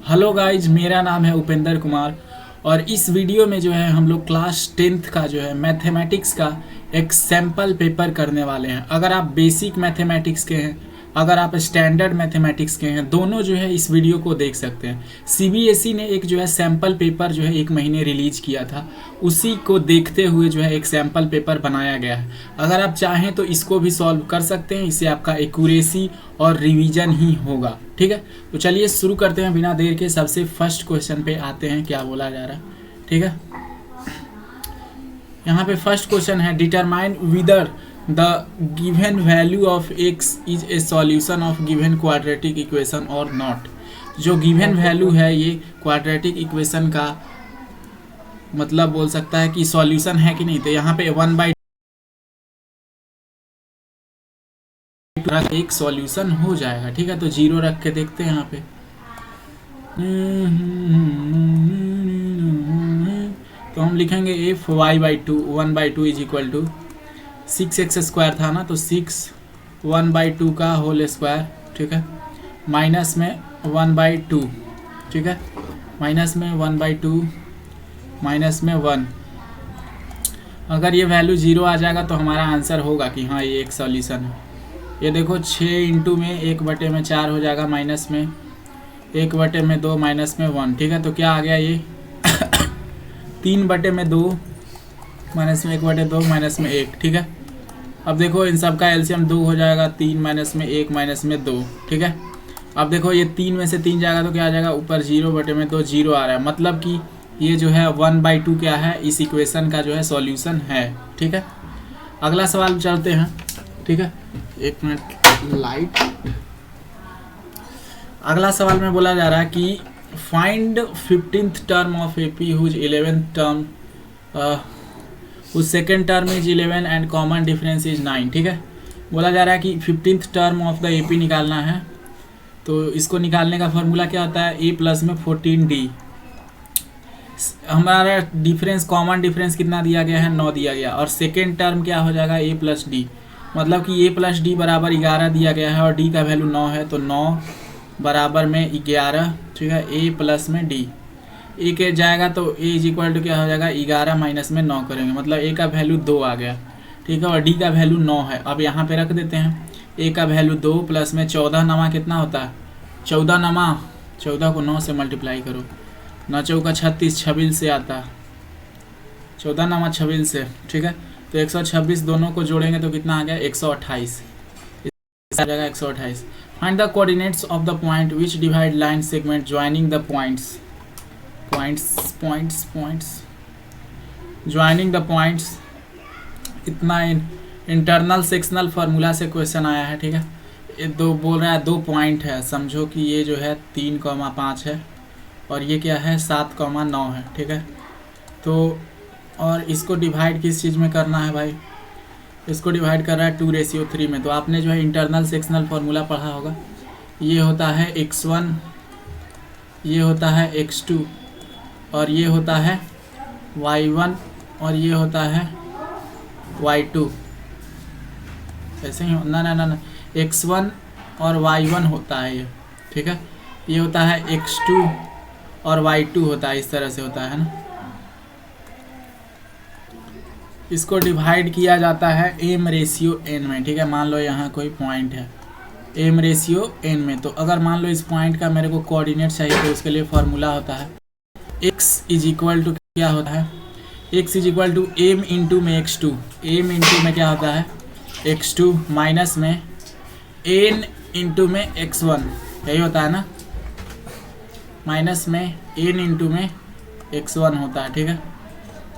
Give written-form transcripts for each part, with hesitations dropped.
Hello guys, मेरा नाम है उपेंद्र कुमार और इस वीडियो में जो है हम लोग क्लास 10th का जो है मैथमेटिक्स का एक सैम्पल पेपर करने वाले हैं। अगर आप बेसिक मैथमेटिक्स के हैं, अगर आप स्टैंडर्ड मैथमेटिक्स के हैं, दोनों जो है इस वीडियो को देख सकते हैं। सीबीएसई ने एक जो है सैम्पल पेपर जो है 1 महीने रिलीज किया था, उसी को देखते हुए जो है एक सैम्पल पेपर बनाया गया है। अगर आप चाहें तो इसको भी सॉल्व कर सकते हैं, इससे आपका एक्यूरेसी और रिवीजन ही होगा। ठीक है, तो चलिए शुरू करते हैं बिना देर के। सबसे फर्स्ट क्वेश्चन पे आते हैं, क्या बोला जा रहा है। ठीक है, यहाँ पे फर्स्ट क्वेश्चन है, determine whether the given value of X is a solution of given quadratic equation और नॉट। जो गिवन वैल्यू है ये क्वाड्रेटिक इक्वेशन का मतलब बोल सकता है कि सॉल्यूशन है कि नहीं। तो यहाँ पे 1/2 एक सॉल्यूशन हो जाएगा। ठीक है, तो 0 रख के देखते हैं यहाँ पे। तो हम लिखेंगे F Y by two 1/2 is equal to 6x² था ना, तो 6 1/2 का होल स्क्वायर। ठीक है, माइनस में 1/2। ठीक है, माइनस में 1/2 माइनस में 1। अगर ये वैल्यू 0 आ जाएगा तो हमारा आंसर होगा कि हाँ ये एक सॉल्यूशन है। ये देखो 6 इंटू में 1/4 हो जाएगा, माइनस में 1/2 माइनस में 1। ठीक है, तो क्या आ गया ये 3/2 माइनस में 1/2 माइनस में 1। ठीक है, अब देखो इन सब का एलसीएम 2 हो जाएगा, 3 माइनस में 1 माइनस में 2। ठीक है, अब देखो ये 3 में से 3 जाएगा तो क्या आ जाएगा, ऊपर 0/2 0 आ रहा है, मतलब कि ये जो है 1/2 क्या है, इस इक्वेशन का जो है सॉल्यूशन है। ठीक है, अगला सवाल चलते हैं। ठीक है, एक मिनट लाइट। अगला सवाल में बोला जा रहा है कि find 15th term of AP whose 11th term whose second term is 11 and common difference is 9। ठीक है, बोला जा रहा है कि 15th term of the AP निकालना है। तो इसको निकालने का फॉर्मूला क्या होता है, ए प्लस में 14d। हमारा डिफरेंस, कॉमन डिफरेंस कितना दिया गया है, 9 दिया गया, और सेकेंड टर्म क्या हो जाएगा, ए प्लस डी, मतलब कि ए प्लस डी बराबर 11 दिया गया है और डी का वैल्यू 9 है, तो 9 बराबर में 11। ठीक है, ए प्लस में डी, ए के जाएगा तो ए इज इक्वल टू क्या हो जाएगा, 11 माइनस में 9 करेंगे, मतलब ए का वैल्यू 2 आ गया। ठीक है, और डी का वैल्यू 9 है। अब यहाँ पे रख देते हैं, ए का वैल्यू 2 प्लस में 14 नमा कितना होता है, 14 नमा 14 को 9 से मल्टीप्लाई करो, 9 चौका 36, 26 से आता, 14 नमा 26 से। ठीक है, तो 126 दोनों को जोड़ेंगे तो कितना आ गया, 128 आ जाएगा, 128। Find the coordinates of the point which divide line segment joining the points joining the points. इतना इंटरनल सेक्शनल फार्मूला से क्वेश्चन आया है। ठीक है, ये दो बोल रहा है, 2 पॉइंट है, समझो कि ये जो है 3,5 है और ये क्या है 7,9 है। ठीक है, तो और इसको डिवाइड किस चीज़ में करना है भाई, इसको डिवाइड कर रहा है 2:3 में। तो आपने जो है इंटरनल सेक्शनल फार्मूला पढ़ा होगा, ये होता है x1, ये होता है x2 और ये होता है y1 और ये होता है y2। ऐसे ही ना ना ना ना, x1 और y1 होता है ये। ठीक है, ये होता है x2 और y2 होता है, इस तरह से होता है ना। इसको डिवाइड किया जाता है m/n में। ठीक है, मान लो यहाँ कोई पॉइंट है m/n में, तो अगर मान लो इस पॉइंट का मेरे को कोऑर्डिनेट चाहिए तो उसके लिए फार्मूला होता है x इज इक्वल टू क्या होता है, x is equal to m into में x2, m इंटू में क्या होता है x2 माइनस में n इंटू में x1, यही होता है ना, माइनस में n इंटू में x1 होता है। ठीक है,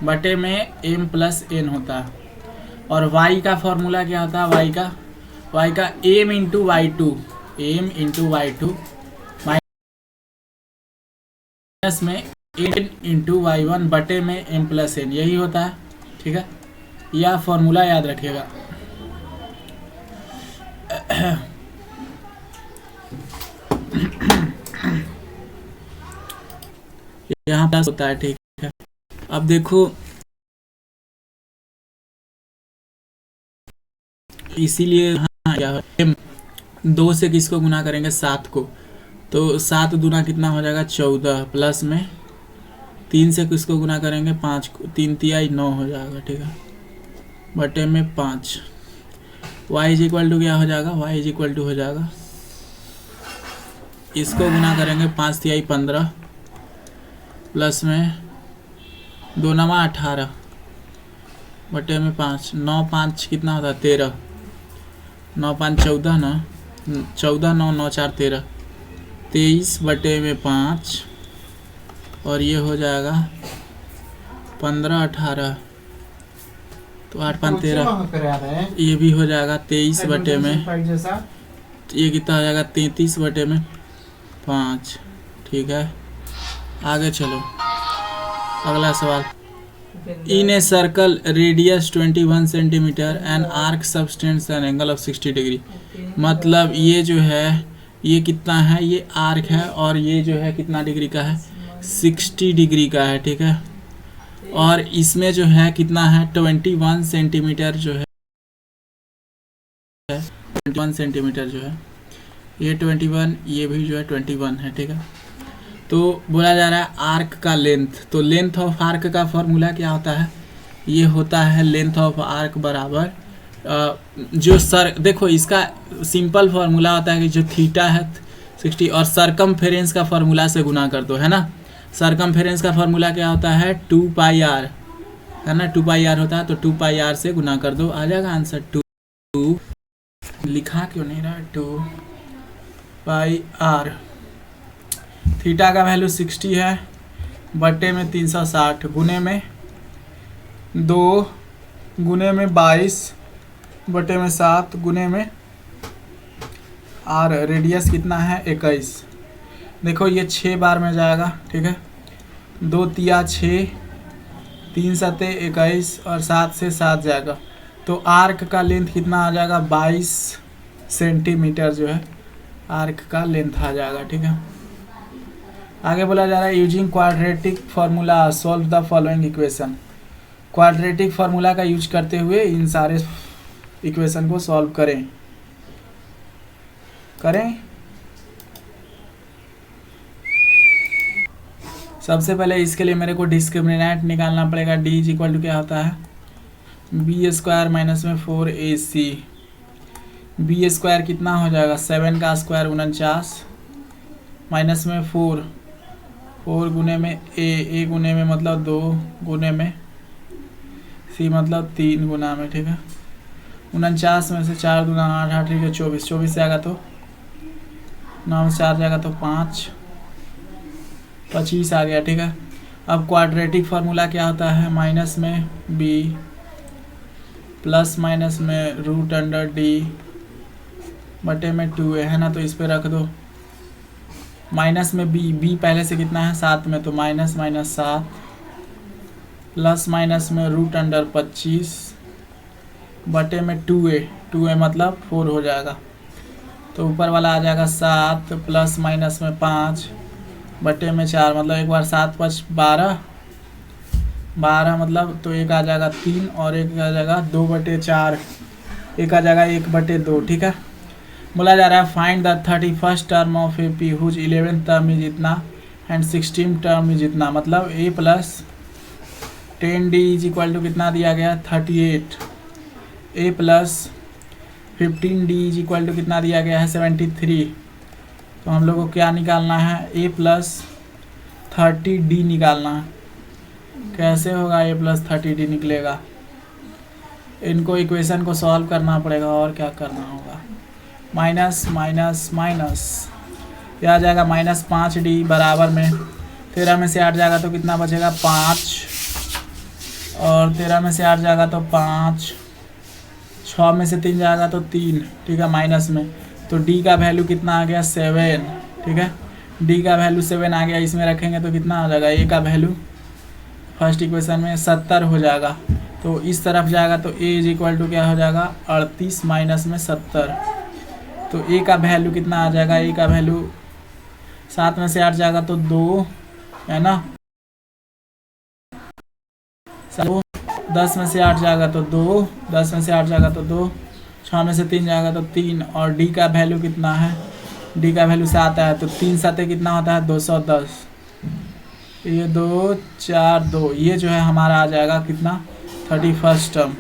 बटे में m प्लस n होता है। और y का फॉर्मूला क्या होता है, y का m into y2, m into y2 minus में n इंटू y1 बटे में m प्लस n, यही होता है। ठीक है, यह फॉर्मूला याद रखिएगा। यहाँ प्लस होता है। ठीक है, अब देखो इसीलिए हाँ, 2 से किसको गुना करेंगे, 7 को, तो 7 दूना कितना हो जाएगा 14, प्लस में 3 से किसको गुना करेंगे 5 को, 3 तिहाई 9 हो जाएगा, ठीक है, बटे में 5। y इज इक्वल टू क्या हो जाएगा, y इज इक्वल टू हो जाएगा, इसको गुना करेंगे 5 तिहाई 15, प्लस में 2 नमा 18 बटे में 5, 9 5 कितना होता है 13, 9 5 14 ना, 14 9 9 4 13, 23 बटे में 5, और ये हो जाएगा 15 18, तो 8 5 13, ये भी हो जाएगा 23 बटे में, ये कितना हो जाएगा 33 बटे में 5, ठीक है। आगे चलो, अगला सवाल। In a circle radius 21 centimeter and arc subtends an angle of 60 degree. मतलब ये जो है ये कितना है, ये आर्क है और ये जो है कितना डिग्री का है 60 डिग्री का है, ठीक है। और इसमें जो है कितना है 21 सेंटीमीटर जो है 21 सेंटीमीटर जो है ये 21, ये भी जो है 21 है, ठीक है। तो बोला जा रहा है आर्क का लेंथ, तो लेंथ ऑफ आर्क का फॉर्मूला क्या होता है, ये होता है लेंथ ऑफ आर्क बराबर जो सर, देखो इसका सिंपल फार्मूला होता है कि जो थीटा है 60 और सरकमफेरेंस का फार्मूला से गुना कर दो, है ना। सरकमफेरेंस का फार्मूला क्या होता है 2 पाई आर, है ना, 2 पाई आर होता है, तो 2 पाई आर से गुना कर दो, आ जाएगा आंसर 2 लिखा क्यों नहीं रहा 2 पाई आर। थीटा का वैल्यू 60 है, बटे में 360, गुने में 2, गुने में 22, बटे में 7, गुने में आर, रेडियस कितना है 21। देखो ये 6 बार में जाएगा, ठीक है, 2 तिया 6, 3 सते 21 और 7 से 7 जाएगा, तो आर्क का लेंथ कितना आ जाएगा 22 सेंटीमीटर जो है आर्क का लेंथ आ जाएगा, ठीक है। आगे बोला जा रहा है using quadratic formula solve the following equation. Quadratic formula का यूज करते हुए इन सारे इक्वेशन को सॉल्व करें। सबसे पहले इसके लिए मेरे को डिस्क्रिमिनेंट निकालना पड़ेगा। डी इज इक्वल टू क्या होता है बी स्क्वायर माइनस में 4ac। बी स्क्वायर कितना हो जाएगा 7 का स्क्वायर 49 माइनस में 4 गुने में ए गुने में मतलब 2 गुने में सी मतलब 3 गुना में, ठीक है। 49 में से 4 गुना 8 8 ठीक है 24 से आएगा तो 9 में 4 जाएगा तो 5 25 आ गया, ठीक है। अब क्वाड्रेटिक फार्मूला क्या होता है माइनस में बी प्लस माइनस में रूट अंडर डी बटे में 2a, है ना, तो इस पे रख दो। माइनस में बी पहले से कितना है 7 में, तो माइनस 7 प्लस माइनस में रूट अंडर 25 बटे में 2a मतलब 4 हो जाएगा, तो ऊपर वाला आ जाएगा 7 प्लस माइनस में 5 बटे में 4 मतलब एक बार 7 5 12 मतलब, तो एक आ जाएगा 3 और एक आ जाएगा 2 बटे 4, एक आ जाएगा 1 बटे 2, ठीक है। बोला जा रहा है find the 31st term of A P whose 11th term is इतना एंड 16th टर्म इज इतना। मतलब a plus 10d is equal to कितना दिया गया 38, a plus 15d is equal to कितना दिया गया है 73। तो हम लोग को क्या निकालना है a प्लस 30d निकालना है। कैसे होगा a प्लस 30d निकलेगा, इनको इक्वेशन को सॉल्व करना पड़ेगा और क्या करना होगा। माइनस माइनस माइनस क्या आ जाएगा -5d बराबर में 13 में से 8 जाएगा तो कितना बचेगा 5 और 13 में से 8 जाएगा तो 5, 6 में से 3 जाएगा तो 3, ठीक है, माइनस में। तो d का वैल्यू कितना आ गया 7, ठीक है। d का वैल्यू 7 आ गया, इसमें रखेंगे तो कितना आ जाएगा a का वैल्यू फर्स्ट इक्वेशन में 70 हो जाएगा, तो इस तरफ जाएगा तो a इज इक्वल टू क्या हो जाएगा 38 माइनस में 70। तो a का वैल्यू कितना आ जाएगा, a का वैल्यू 7 में से 8 जाएगा तो 2, है ना, 10 में से 8 जाएगा तो 2, 10 में से 8 जाएगा तो 2, 6 में से 3 जाएगा तो 3 और d का वैल्यू कितना है डी का वैल्यू से आता है, तो 3 सतह कितना होता है 210, ये 2 4 2, ये जो है हमारा आ जाएगा कितना 31st term.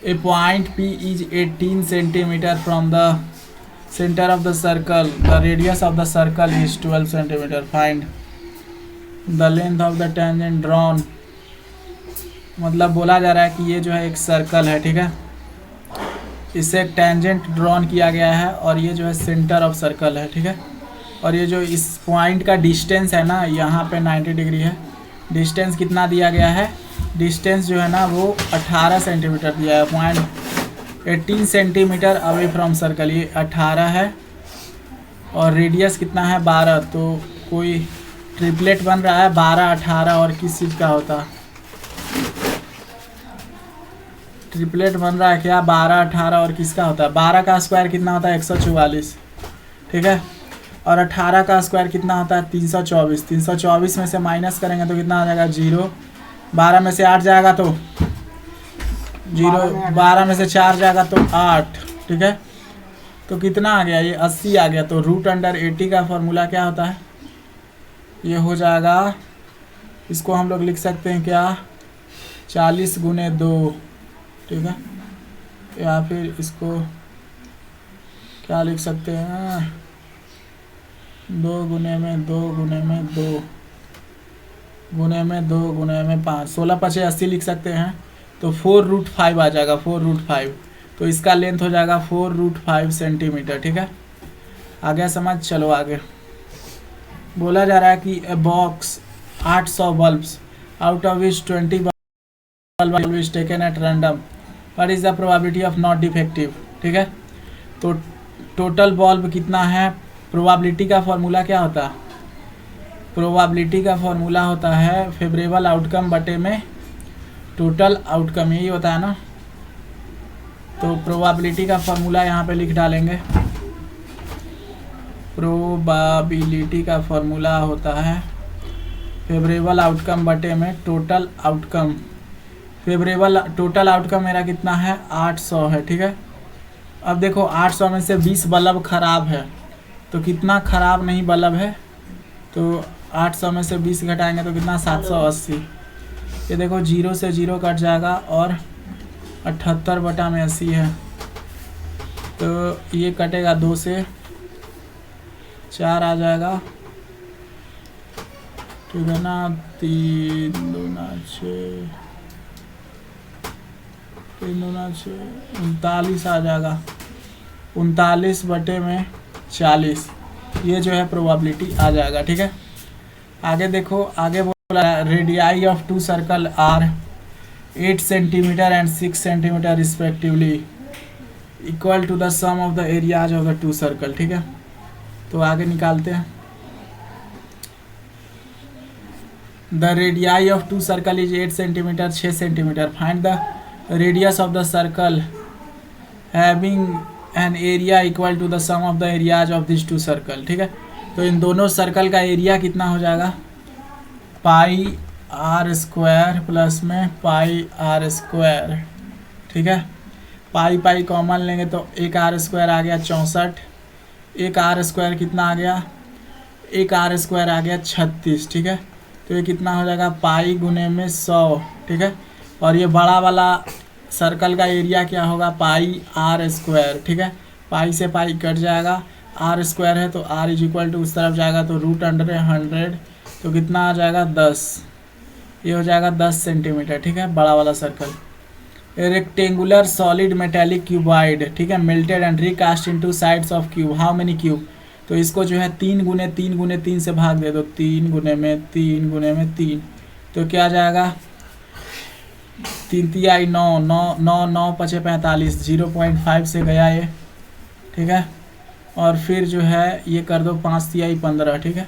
A point P is 18 centimetre from the centre of the circle, the radius of the circle is 12 centimetre, find the length of the tangent drawn. मतलब बोला जा रहा है कि ये जो है एक सर्कल है, ठीक है, इससे एक टेंजेंट ड्रॉन किया गया है और ये जो है सेंटर ऑफ सर्कल है, ठीक है, और ये जो इस पॉइंट का डिस्टेंस है ना, यहाँ पे 90 डिग्री है, डिस्टेंस कितना दिया गया है, डिस्टेंस जो है ना वो 18 सेंटीमीटर दिया है, point 18 centimetre away from circle, ये 18 है, और रेडियस कितना है 12, तो कोई ट्रिपलेट बन रहा है 12 18 और किस चीज़ का होता है, ट्रिपलेट बन रहा है क्या 12 18 और किसका होता है, 12 का स्क्वायर कितना होता है 144, ठीक है, और 18 का स्क्वायर कितना होता है 324, 324 में से माइनस करेंगे तो कितना आ जाएगा 0, 12 में से 8 जाएगा तो 0, 12 में से 4 जाएगा तो 8, ठीक है, तो कितना आ गया ये 80 आ गया। तो √80 का फॉर्मूला क्या होता है, ये हो जाएगा, इसको हम लोग लिख सकते हैं क्या 40 गुने 2, ठीक है, या फिर इसको क्या लिख सकते हैं 2 गुने में 2 गुने में 2 गुने में 2 गुने में 5, 16 5 80 लिख सकते हैं, तो 4√5 आ जाएगा, 4√5, तो इसका लेंथ हो जाएगा 4√5 सेंटीमीटर, ठीक है, आ गया समझ। चलो आगे बोला जा रहा है कि a box 800 bulbs out of which 20 bulb is taken at random, what is the probability of not defective, ठीक है, तो टोटल बल्ब कितना है, प्रोबेबिलिटी का फॉर्मूला क्या होता है, प्रोबेबिलिटी का फॉर्मूला होता है फेवरेबल आउटकम बटे में टोटल आउटकम, यही होता है ना, तो प्रोबेबिलिटी का फॉर्मूला यहाँ पे लिख डालेंगे, प्रोबेबिलिटी का फॉर्मूला होता है फेवरेबल आउटकम बटे में total outcome, favourable total outcome मेरा कितना है 800 है, ठीक है, अब देखो 800 में से 20 बल्ब खराब है, तो कितना खराब नहीं बल्ब है, तो 800 में से 20 घटाएंगे तो कितना 780, ये देखो 0 से 0 कट जाएगा और 78/80 है, तो ये कटेगा 2 से 4 आ जाएगा, ठीक है ना, 3 2 6 3 2 6 39 आ जाएगा, 39 बटे में 40, ये जो है प्रोबेबिलिटी आ जाएगा, ठीक है। आगे देखो, आगे बोला radii of 2 circle are 8 centimetre and 6 centimetre respectively equal to the sum of the areas of the 2 circle, ठीक है, तो आगे निकालते हैं। The radii of 2 circle is 8 centimetre 6 centimetre, find the radius of the circle having an area equal to the sum of the areas of this 2 circle, ठीक है, तो इन दोनों सर्कल का एरिया कितना हो जाएगा πr² प्लस में πr², ठीक है, पाई कॉमन लेंगे तो 1r² आ गया 64, 1r² कितना आ गया 1r² आ गया 36, ठीक है, तो ये कितना हो जाएगा पाई गुने में 100, ठीक है, और ये बड़ा वाला सर्कल का एरिया क्या होगा πr², ठीक है, पाई से पाई कट जाएगा, r² है तो r इज इक्वल टू उस तरफ जाएगा तो √100, तो कितना आ जाएगा 10, ये हो जाएगा 10 सेंटीमीटर, ठीक है, बड़ा वाला circle. Rectangular solid metallic cuboid, ठीक है, melted and recast into sides of cube, how many cube, तो इसको जो है 3 गुने 3 गुने 3 से भाग दे दो, 3 गुने में 3 गुने में 3, तो क्या आ जाएगा 3 तिहाई 9 9 9 9 5 45, 0.5 से गया ये, ठीक है, और फिर जो है ये कर दो 5 तिहाई 15, ठीक है,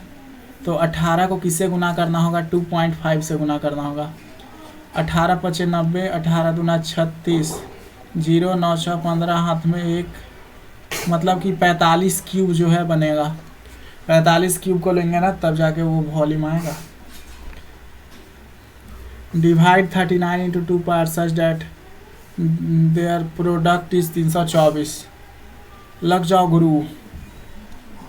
तो 18 को किससे गुना करना होगा 2.5 से गुना करना होगा, 18 5 90, 18 दूना 36, 0 9 6 15, हाथ में 1, मतलब कि 45 क्यूब जो है बनेगा, 45 क्यूब को लेंगे ना तब जाके वो वॉल्यूम आएगा। Divide 39 into 2 part such that their product is 324, लग जाओ गुरु,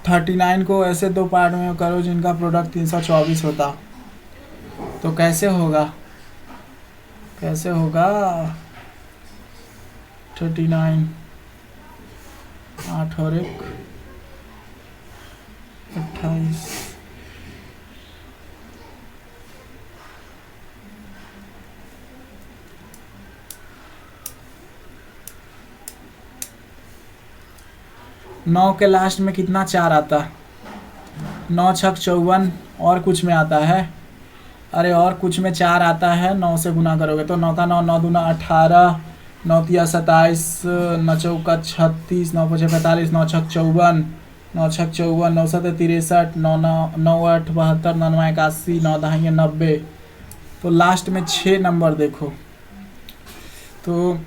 39 को ऐसे दो पार्ट में करो जिनका प्रोडक्ट 324 होता, तो कैसे होगा 39 8 और 1 28। नौ के लास्ट में कितना 4 आता, 9 छक 54 और कुछ में आता है, अरे और कुछ में 4 आता है, 9 से गुना करोगे तो 9 का 9, 9 दूना 18, 9 तिया 27, 9 चौका 36, 9 पचे 45, 9 छक 54, 9 छक 54, 9 सत 63, 9 9 8 72, 9 9 81, 9 दहाई 90। तो लास्ट में 6 नंबर देखो, तो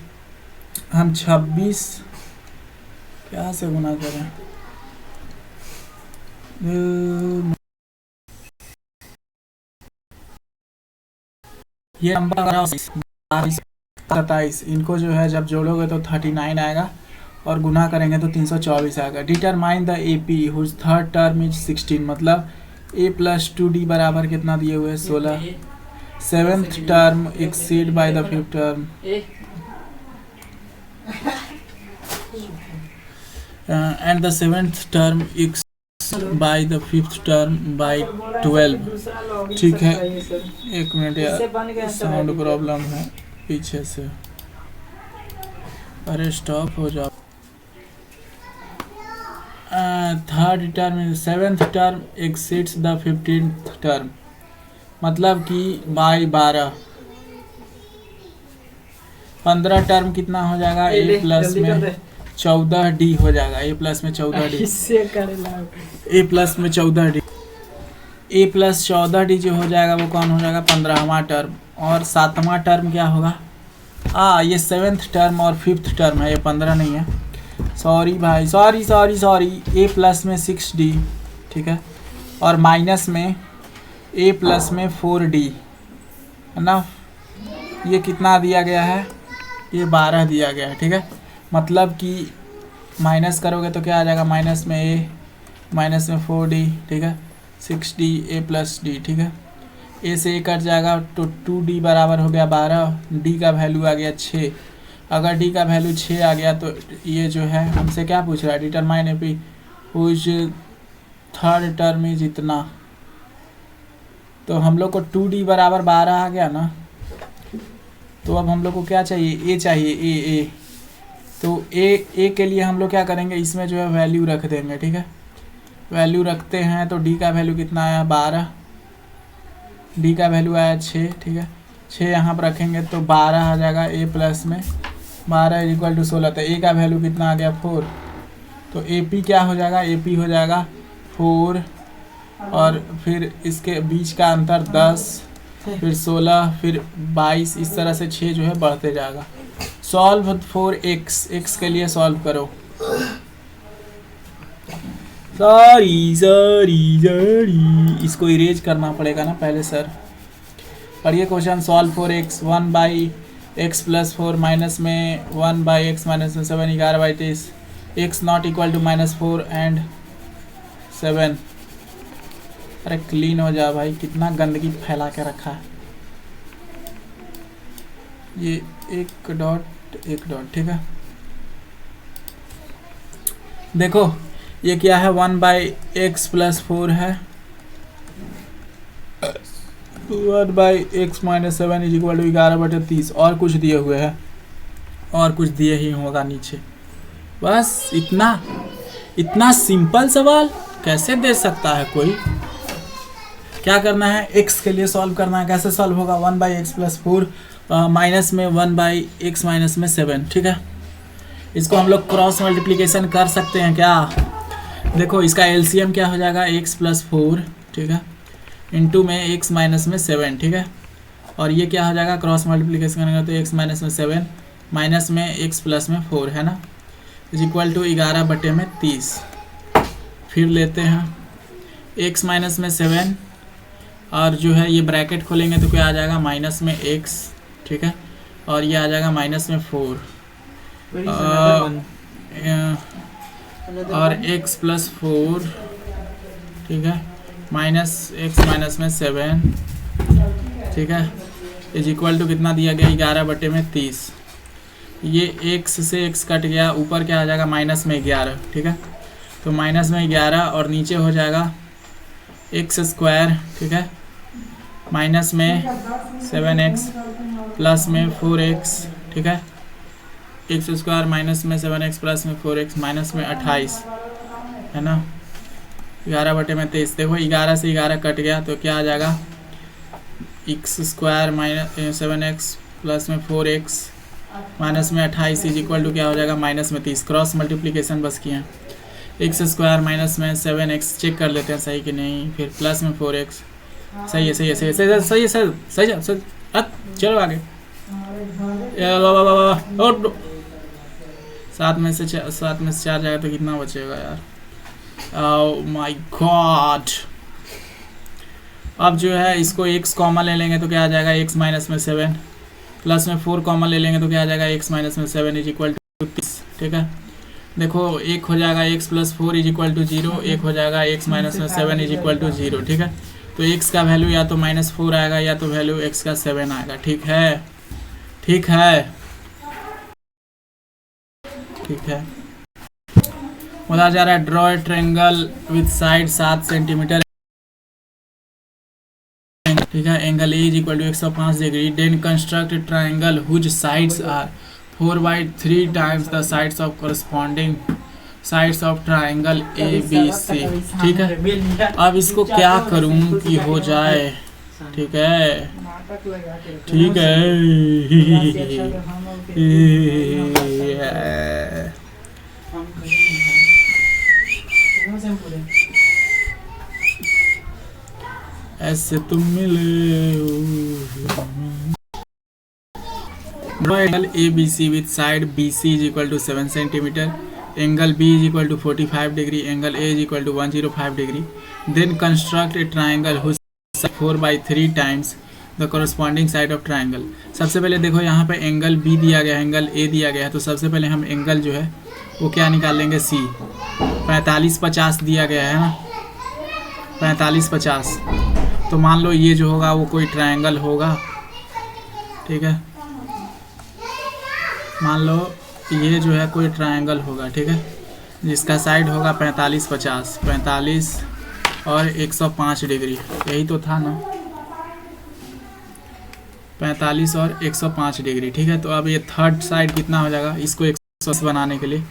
हम 26 क्या से गुना करें, ये नंबर 27, इनको जो है जब जोड़ोगे तो 39 आएगा और गुना करेंगे तो 324 आएगा। Determine the A P whose third term is 16, मतलब a प्लस 2d बराबर कितना दिए हुए हैं 16। Seventh term exceed by the fifth term and the seventh term is by the fifth term by 12। ठीक है, एक मिनट यार साउंड प्रॉब्लम है पीछे से, अरे स्टॉप हो जाओ। Third term seventh term exceeds the 15th term, मतलब कि बाई 12। 15 टर्म कितना हो जाएगा, a प्लस में 14d हो जाएगा, a प्लस में 14d, a प्लस में 14d, a प्लस 14d जो हो जाएगा वो कौन हो जाएगा 15वां टर्म। और 7वां टर्म क्या होगा, ये 7th टर्म और 5th टर्म है, ये 15 नहीं है, सॉरी भाई, सॉरी a प्लस में 6d, ठीक है, और माइनस में a प्लस में 4d है ना, ये कितना दिया गया है, ये 12 दिया गया है, ठीक है। मतलब कि माइनस करोगे तो क्या आ जाएगा, माइनस में a माइनस में 4d, ठीक है, 6d a प्लस d, ठीक है, a से a कट जाएगा तो 2d बराबर हो गया 12, d का वैल्यू आ गया 6। अगर d का वैल्यू 6 आ गया तो ये जो है हमसे क्या पूछ रहा है, determine A P whose third term is इतना, तो हम लोग को 2d बराबर 12 आ गया ना, तो अब हम लोग को क्या चाहिए, a चाहिए, a तो a के लिए हम लोग क्या करेंगे, इसमें जो है वैल्यू रख देंगे, ठीक है, वैल्यू रखते हैं तो d का वैल्यू कितना आया 12, d का वैल्यू आया 6, ठीक है, 6 यहाँ पर रखेंगे तो 12 आ जाएगा, a प्लस में 12 इक्वल टू 16, तो a का वैल्यू कितना आ गया 4, तो AP क्या हो जाएगा, AP हो जाएगा 4, और फिर इसके बीच का अंतर 10, फिर 16, फिर 22, इस तरह से 6 जो है बढ़ते जाएगा। सॉल्व फॉर x के लिए सॉल्व करो, सॉरी इसको इरेज करना पड़ेगा ना पहले सर। पढ़िए question, solve for x 1 by X plus 4 minus में 1 बाई एक्स माइनस में 7, 11 by 23, x not equal to -4 and 7। अरे क्लीन हो जा भाई, कितना गंदगी फैला के रखा है, ये एक डॉट, ठीक है। देखो ये क्या है, 1 बाई एक्स प्लस 4 है, 1 by X minus 7 is equal to 11/30, और कुछ दिए हुए हैं, और कुछ दिए ही होगा नीचे, बस इतना सिंपल सवाल कैसे दे सकता है कोई। क्या करना है, x के लिए सॉल्व करना है, कैसे सॉल्व होगा, 1 बाई एक्स प्लस 4 माइनस में 1 बाई एक्स माइनस में 7, ठीक है। इसको हम लोग क्रॉस मल्टीप्लिकेशन कर सकते हैं क्या, देखो इसका एलसीएम क्या हो जाएगा, x प्लस 4, ठीक है, इंटू में x माइनस में 7, ठीक है, और ये क्या हो जाएगा, क्रॉस मल्टीप्लिकेशन करेंगे तो x माइनस में 7 माइनस में x प्लस में 4 है ना, इज इक्वल टू 11/30। फिर लेते हैं x माइनस में 7, और जो है ये ब्रैकेट खोलेंगे तो क्या आ जाएगा, माइनस में x, ठीक है, और ये आ जाएगा माइनस में 4, और x प्लस 4 ठीक है, माइनस एक्स माइनस में 7, ठीक है, इज इक्वल टू कितना दिया गया 11/30। ये x से x कट गया, ऊपर क्या आ जाएगा माइनस में 11, ठीक है, तो माइनस में 11 और नीचे हो जाएगा x², ठीक है, माइनस में 7x प्लस में 4x, ठीक है, x² माइनस में 7x प्लस में 4x माइनस में 28, है ना, 11/23। देखो 11 से 11 कट गया तो क्या आ जाएगा x² माइनस 7x प्लस में 4x माइनस में 28 इज इक्वल टू क्या हो जाएगा माइनस में 30। क्रॉस मल्टीप्लिकेशन बस किए हैं, x² माइनस में 7x चेक कर लेते हैं सही कि नहीं, फिर प्लस में 4x, सही है, सही है, सही है, सही है, सही है, सही है, सही है। चलो आगे, 7 में से 4 जाएगा तो कितना बचेगा यार, ओह माय गॉड। अब जो है इसको x कॉमन ले लेंगे तो क्या आ जाएगा x माइनस में 7 प्लस में 4 कॉमन ले लेंगे तो क्या आ जाएगा x माइनस में 7 इज इक्वल टू 30, ठीक है। देखो एक हो जाएगा x plus 4 is equal to 0, एक हो जाएगा x माइनस में 7 इज इक्वल टू 0, ठीक है। तो x का वैल्यू या तो -4 आएगा या तो वैल्यू x का 7 आएगा, ठीक है, ठीक है, ठीक है। बोला जा रहा है draw a triangle with side 7 centimetre, ठीक है, angle A is equal to 105 degree, then construct a triangle whose sides are 4/3 times the sides of corresponding sides of triangle A B C, ठीक है। अब इसको क्या करूं कि हो जाए, ठीक है, ठीक है, ऐसे तुम मिले हो। Draw angle A B C with side B C is equal to 7 centimetre, angle B is equal to 45 degree, angle A is equal to 105 degree, then construct a triangle whose 4/3 times the corresponding side of triangle. सबसे पहले देखो यहाँ पे angle B दिया गया है, angle ए दिया गया है, तो सबसे पहले हम एंगल जो है वो क्या निकाल लेंगे सी, 45-50 दिया गया है ना, 45-50। तो मान लो ये जो होगा वो कोई ट्रायंगल होगा, ठीक है, मान लो ये जो है कोई ट्रायंगल होगा, ठीक है, जिसका साइड होगा 45-50, 45 और 105 डिग्री, यही तो था ना, 45 और 105 डिग्री, ठीक है। तो अब ये थर्ड साइड कितना हो जाएगा, इसको 180 बनाने के लिए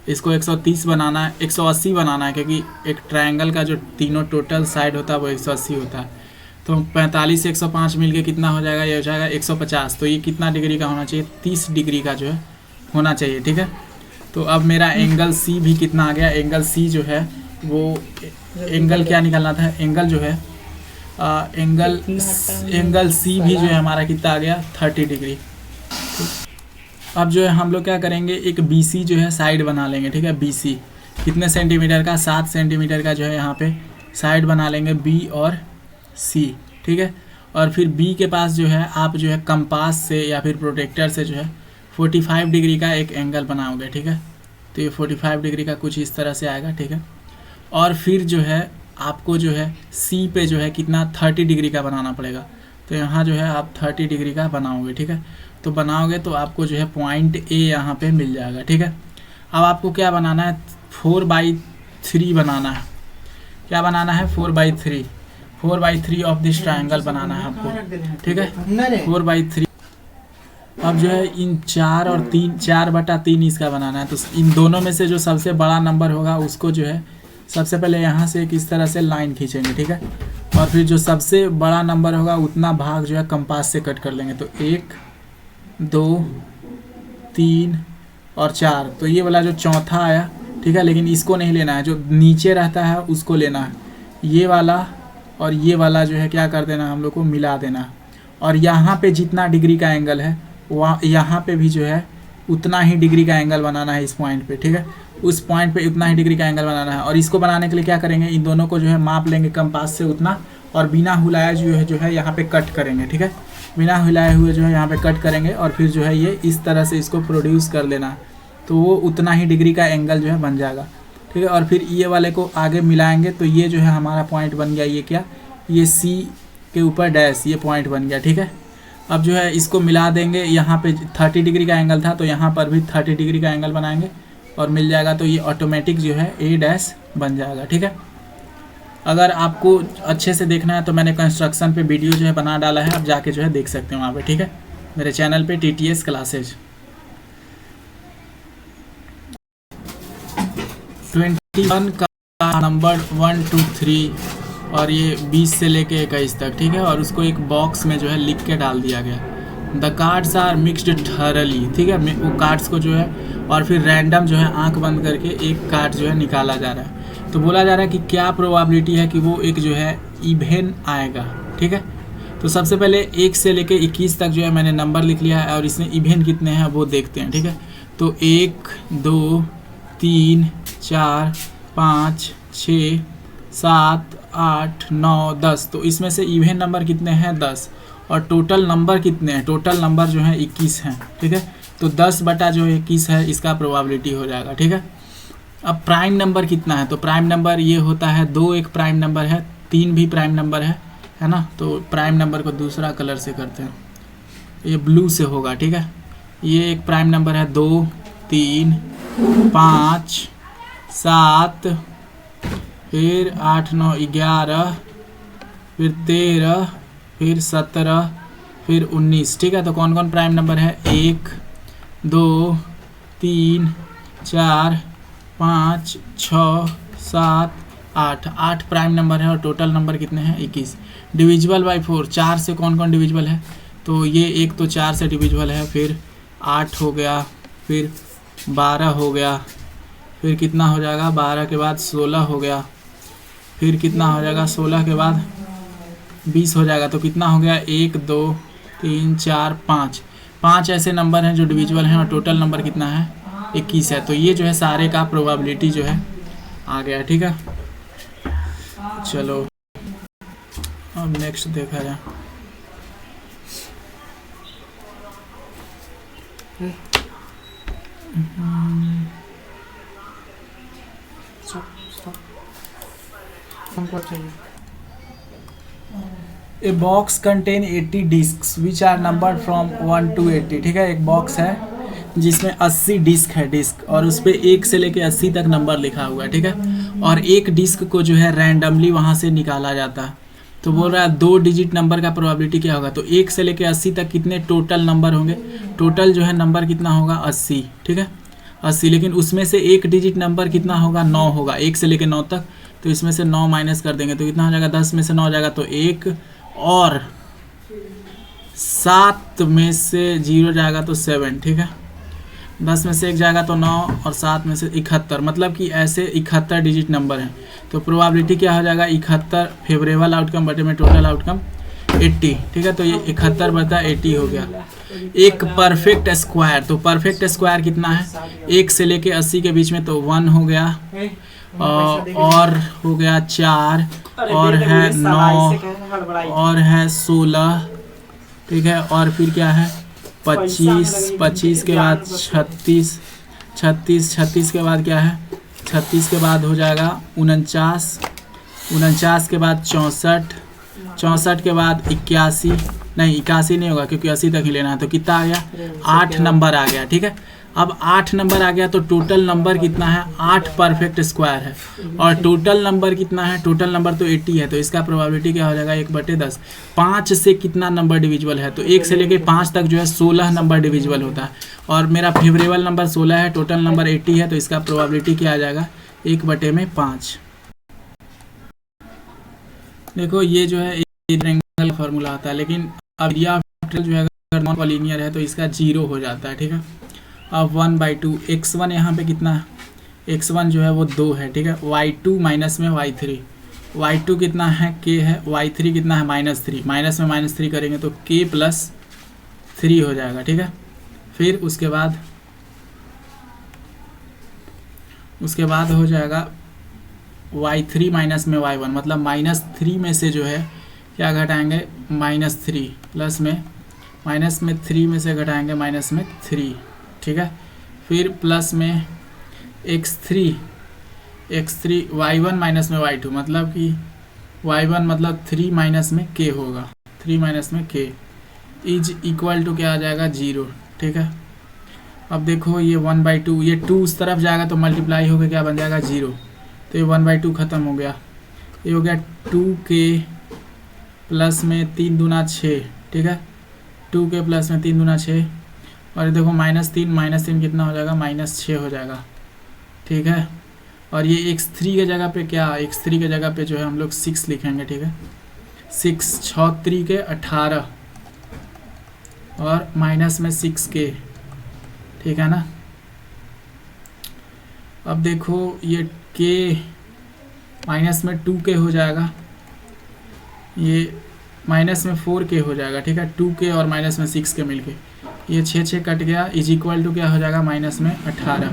इसको 130 बनाना है, 180 बनाना है, क्योंकि एक ट्रायंगल का जो तीनों टोटल साइड होता है वो 180 होता है। तो 45 से 105 मिलके कितना हो जाएगा, ये हो जाएगा 150। तो ये कितना डिग्री का होना चाहिए, 30 डिग्री का जो है होना चाहिए, ठीक है। तो अब मेरा एंगल सी भी कितना आ गया, एंगल सी जो है वो एंगल क्या निकालना था, एंगल जो है एंगल सी भी जो है हमारा कितना आ गया 30 डिग्री। अब जो है हम लोग क्या करेंगे, एक बी सी जो है साइड बना लेंगे, ठीक है। बी सी कितने सेंटीमीटर का, 7 सेंटीमीटर का जो है यहाँ पे साइड बना लेंगे बी और सी, ठीक है। और फिर बी के पास जो है आप जो है कंपास से या फिर प्रोटेक्टर से जो है 45 डिग्री का एक एंगल बनाओगे, ठीक है। तो ये 45 डिग्री का कुछ इस तरह से आएगा, ठीक है। और फिर जो है आपको जो है सी पे जो है कितना 30 डिग्री का बनाना पड़ेगा। तो यहाँ जो है आप 30 डिग्री का बनाओगे, ठीक है। तो बनाओगे तो आपको जो है पॉइंट ए यहाँ पे मिल जाएगा, ठीक है। अब आपको क्या बनाना है, 4/3 बनाना है। क्या बनाना है, 4/3 ऑफ दिस ट्रायंगल बनाना है आपको, ठीक है, 4/3। अब जो है इन 4 और 3, 4/3 इसका बनाना है। तो इन दोनों में से जो सबसे बड़ा नंबर होगा उसको जो है सबसे पहले यहाँ से एक इस तरह से लाइन खींचेंगे, ठीक है। और फिर जो सबसे बड़ा नंबर होगा उतना भाग जो है कंपास से कट कर लेंगे। तो 1, 2, 3 और 4। तो ये वाला जो चौथा आया, ठीक है, लेकिन इसको नहीं लेना है, जो नीचे रहता है उसको लेना है। ये वाला और ये वाला जो है क्या कर देना, हम लोग को मिला देना। और यहाँ पे जितना डिग्री का एंगल है वहाँ यहाँ पे भी जो है उतना ही डिग्री का एंगल बनाना है इस पॉइंट पे, ठीक है। उस पॉइंट पे उतना ही डिग्री का एंगल बनाना है। और इसको बनाने के लिए क्या करेंगे, इन दोनों को जो है माप लेंगे कंपास से उतना, और बिना हिलाए जो है यहाँ पे कट करेंगे, ठीक है। बिना हिलाए हुए जो है यहाँ पे कट करेंगे और फिर जो है ये इस तरह से इसको प्रोड्यूस कर लेना, तो वो उतना ही डिग्री का एंगल जो है बन जाएगा। ठीक है। और फिर ये वाले को आगे मिलाएंगे तो ये जो है हमारा पॉइंट बन गया, ये क्या, ये सी के ऊपर डैश, ये पॉइंट बन गया, ठीक है। अब जो है इसको मिला देंगे, यहाँ पे 30 डिग्री का एंगल था तो यहाँ पर भी 30 डिग्री का एंगल बनाएंगे और मिल जाएगा, तो ये ऑटोमेटिक जो है ए डैश बन जाएगा, ठीक है। अगर आपको अच्छे से देखना है तो मैंने कंस्ट्रक्शन पे वीडियो जो है बना डाला है, आप जाके जो है देख सकते हैं वहाँ पे, ठीक है, मेरे चैनल पे TTS क्लासेज। 21 का नंबर 1 2 3 और ये 20 से लेके 21 तक, ठीक है। और उसको एक बॉक्स में जो है लिख के डाल दिया गया, the cards are mixed thoroughly, ठीक है। वो कार्ड्स को जो है और फिर रैंडम जो है आंख बंद करके एक कार्ड जो है निकाला जा रहा है। तो बोला जा रहा है कि क्या प्रोबेबिलिटी है कि वो एक जो है इवेन आएगा, ठीक है। तो सबसे पहले 1 से लेके 21 तक जो है मैंने नंबर लिख लिया है और इसमें इवेन कितने हैं वो देखते हैं, ठीक है। तो 1 2 3 4 5 6 7 8 9 10, तो इसमें से इवेन नंबर कितने हैं 10, और टोटल नंबर कितने हैं, टोटल नंबर जो है 21 हैं, ठीक है। तो 10 बटा जो 21 है इसका प्रोबेबिलिटी हो जाएगा, ठीक है। अब प्राइम नंबर कितना है, तो प्राइम नंबर ये होता है 2 एक प्राइम नंबर है, 3 भी प्राइम नंबर है ना। तो प्राइम नंबर को दूसरा कलर से करते हैं, ये ब्लू से होगा, ठीक है। ये एक प्राइम नंबर है 2 3 5 7 फिर 8 9 11 फिर 13 फिर 17 फिर 19, ठीक है। तो कौन कौन प्राइम नंबर है, 1 2 3 4 5 6 7 8, 8 प्राइम नंबर है और टोटल नंबर कितने हैं 21। डिविजिबल बाई 4, 4 से कौन कौन डिविजिबल है, तो ये एक तो 4 से डिविजिबल है, फिर 8 हो गया, फिर 12 हो गया, फिर कितना हो जाएगा 12 के बाद 16 हो गया, फिर कितना हो जाएगा 16 के बाद 20 हो जाएगा। तो कितना हो गया 1 2 3 4 5, 5 ऐसे नंबर हैं जो डिविजिबल हैं और टोटल नंबर कितना है 21 है। तो ये जो है सारे का प्रोबेबिलिटी जो है आ गया, ठीक है। चलो अब नेक्स्ट देखा जाए। A box contain 80 discs which are numbered from 1 to 80, ठीक है। एक बॉक्स है जिसमें 80 डिस्क है, डिस्क, और उस पर 1 से लेके 80 तक नंबर लिखा हुआ है, ठीक है। और एक डिस्क को जो है रैंडमली वहाँ से निकाला जाता है। तो बोल रहा है 2 डिजिट नंबर का प्रोबेबिलिटी क्या होगा, तो 1 से लेके 80 तक कितने टोटल नंबर होंगे, टोटल जो है नंबर कितना होगा 80, ठीक है 80। लेकिन उसमें से एक डिजिट नंबर कितना होगा 9 होगा, 1 से लेके 9 तक। तो इसमें से 9 माइनस कर देंगे तो कितना हो जाएगा, 10 में से 9 हो जाएगा तो 1, और 7 में से 0 जाएगा तो 7, ठीक है। 10 में से 1 जाएगा तो 9 और 7 में से 71, मतलब कि ऐसे 71 डिजिट नंबर हैं। तो प्रोबेबिलिटी क्या हो जाएगा 71 फेवरेबल आउटकम बटे में टोटल आउटकम 80, ठीक है। तो ये 71 बटा 80 हो गया। एक परफेक्ट स्क्वायर, तो परफेक्ट स्क्वायर कितना है 1 से लेके 80 के बीच में, तो 1 हो गया और हो गया 4 और है 9 और है 16, ठीक है। और फिर क्या है 25, 25 के बाद 36, 36, 36 के बाद क्या है 36 के बाद हो जाएगा 49, 49 के बाद 64, 64 के बाद 81, नहीं 81 नहीं होगा क्योंकि 80 तक ही लेना है। तो कितना आ गया 8 नंबर आ गया, ठीक है। अब 8 नंबर आ गया तो टोटल नंबर कितना है 8 परफेक्ट स्क्वायर है, और टोटल नंबर कितना है, टोटल नंबर तो 80 है। तो इसका प्रोबेबिलिटी क्या हो जाएगा 1/10। 5 से कितना नंबर डिविजिबल है, तो 1 से लेके 5 तक जो है 16 नंबर डिविजिबल होता है, और मेरा फेवरेबल नंबर 16 है, टोटल नंबर 80 है। तो इसका प्रोबेबिलिटी क्या आ जाएगा 1/5। देखो ये जो है ट्रायंगल फार्मूला आता है, लेकिन अब एरिया जो है अगर नॉन कॉलिनियर है तो इसका 0 हो जाता है, ठीक है। अब 1/2 x1 यहाँ पे कितना है, x1 जो है वो 2 है, ठीक है। y2 माइनस में y3, y2 कितना है k है, y3 कितना है -3, माइनस में -3 करेंगे तो k + 3 हो जाएगा, ठीक है। फिर उसके बाद हो जाएगा y3 माइनस में y1, मतलब -3 में से जो है क्या घटाएंगे -3, प्लस में -3 में से घटाएंगे -3, ठीक है। फिर प्लस में x3 x3 y1 माइनस में y2 मतलब कि y1 मतलब 3 माइनस में k होगा, 3 माइनस में k इज इक्वल टू क्या आ जाएगा 0। ठीक है, अब देखो ये 1/2, ये 2 उस तरफ जाएगा तो मल्टीप्लाई होकर क्या बन जाएगा 0, तो ये 1/2 ख़त्म हो गया। ये हो गया 2k प्लस में 3 दूना 6। ठीक है, 2k प्लस में 3 दूना 6, और ये देखो -3 कितना हो जाएगा -6 हो जाएगा। ठीक है, और ये x3 के जगह पे क्या, x3 के जगह पे जो है हम लोग 6 लिखेंगे। ठीक है, 6 6 3 के 18 और माइनस में 6k। ठीक है ना, अब देखो ये k माइनस में 2k हो जाएगा, ये माइनस में 4k हो जाएगा। ठीक है, 2k और माइनस में 6k मिलके ये 6 कट गया, इज इक्वल टू क्या हो जाएगा माइनस में 18।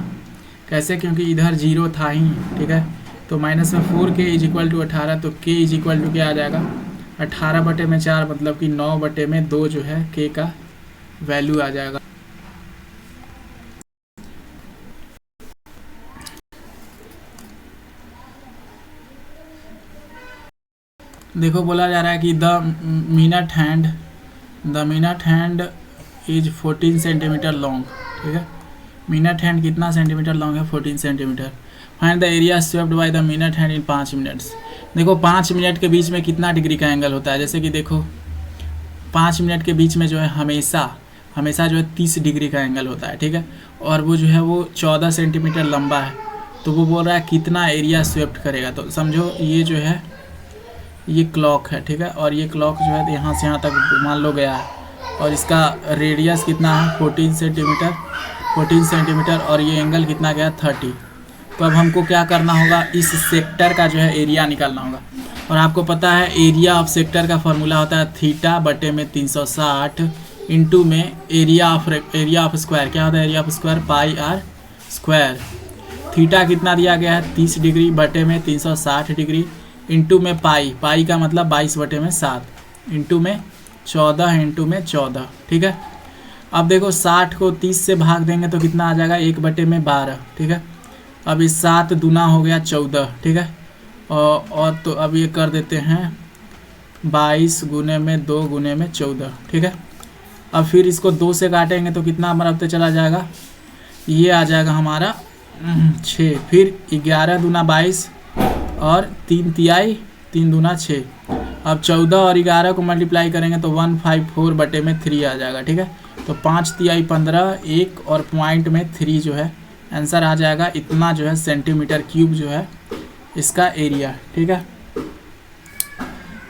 कैसे, क्योंकि इधर 0 था ही। ठीक है, तो माइनस में 4k इज इक्वल टू 18, तो k इज इक्वल टू क्या आ जाएगा 18/4, मतलब कि 9/2 जो है k का वैल्यू आ जाएगा। देखो बोला जा रहा है कि the minute hand is 14 centimetre long. ठीक है, मिनट हैंड कितना सेंटीमीटर लॉन्ग है, 14 centimetre. Find the area swept by the minute hand in 5 minutes. देखो 5 मिनट के बीच में कितना डिग्री का एंगल होता है, जैसे कि देखो 5 मिनट के बीच में जो है हमेशा जो है 30 डिग्री का एंगल होता है। ठीक है, और वो जो है वो 14 सेंटीमीटर लंबा है, तो वो बोल रहा है कितना एरिया स्वेप्ट करेगा। तो समझो ये जो है ये क्लॉक है। ठीक है, और ये क्लॉक जो है यहाँ से यहाँ तक मान लो गया है, और इसका रेडियस कितना है 14 सेंटीमीटर, और ये एंगल कितना गया 30। तो अब हमको क्या करना होगा, इस सेक्टर का जो है एरिया निकालना होगा। और आपको पता है एरिया ऑफ सेक्टर का फॉर्मूला होता है θ/360 इंटू में एरिया ऑफ स्क्वायर। क्या होता है area of square, πr²। Theta कितना दिया गया है 30 डिग्री बटे में 360 डिग्री इंटू में पाई का मतलब 22/7 इंटू में 14 ठीक है, अब देखो 60 को 30 से भाग देंगे तो कितना आ जाएगा 1/12। ठीक है, अब इस 7 दूना हो गया 14। ठीक है, और तो अब ये कर देते हैं 22 गुने में 2 गुने में 14। ठीक है, अब फिर इसको 2 से काटेंगे तो कितना बराबर चला जाएगा, ये आ जाएगा हमारा 6। फिर 11 दूना 22 और 3 तिहाई 3 दूना 6। अब 14 और 11 को मल्टीप्लाई करेंगे तो 154/3 आ जाएगा। ठीक है, तो 5 तिहाई 15, 1 और पॉइंट में 3 जो है आंसर आ जाएगा। इतना जो है सेंटीमीटर क्यूब जो है इसका एरिया। ठीक है,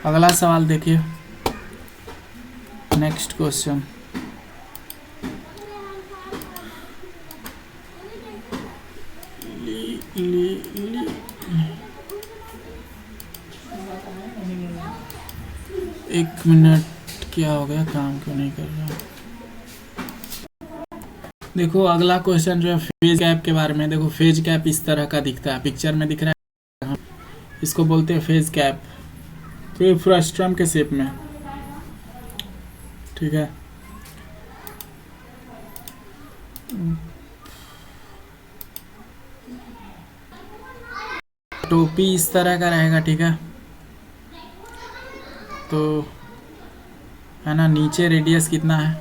अगला सवाल देखिए, नेक्स्ट क्वेश्चन। एक मिनट, क्या हो गया, काम क्यों नहीं कर रहा। देखो अगला क्वेश्चन जो है फेज गैप के बारे में। देखो फेज गैप इस तरह का दिखता है, पिक्चर में दिख रहा है, इसको बोलते हैं फेज गैप। तो ये फ्रस्ट्रम के शेप में। ठीक है, टोपी इस तरह का रहेगा। ठीक है, तो है ना, नीचे रेडियस कितना है,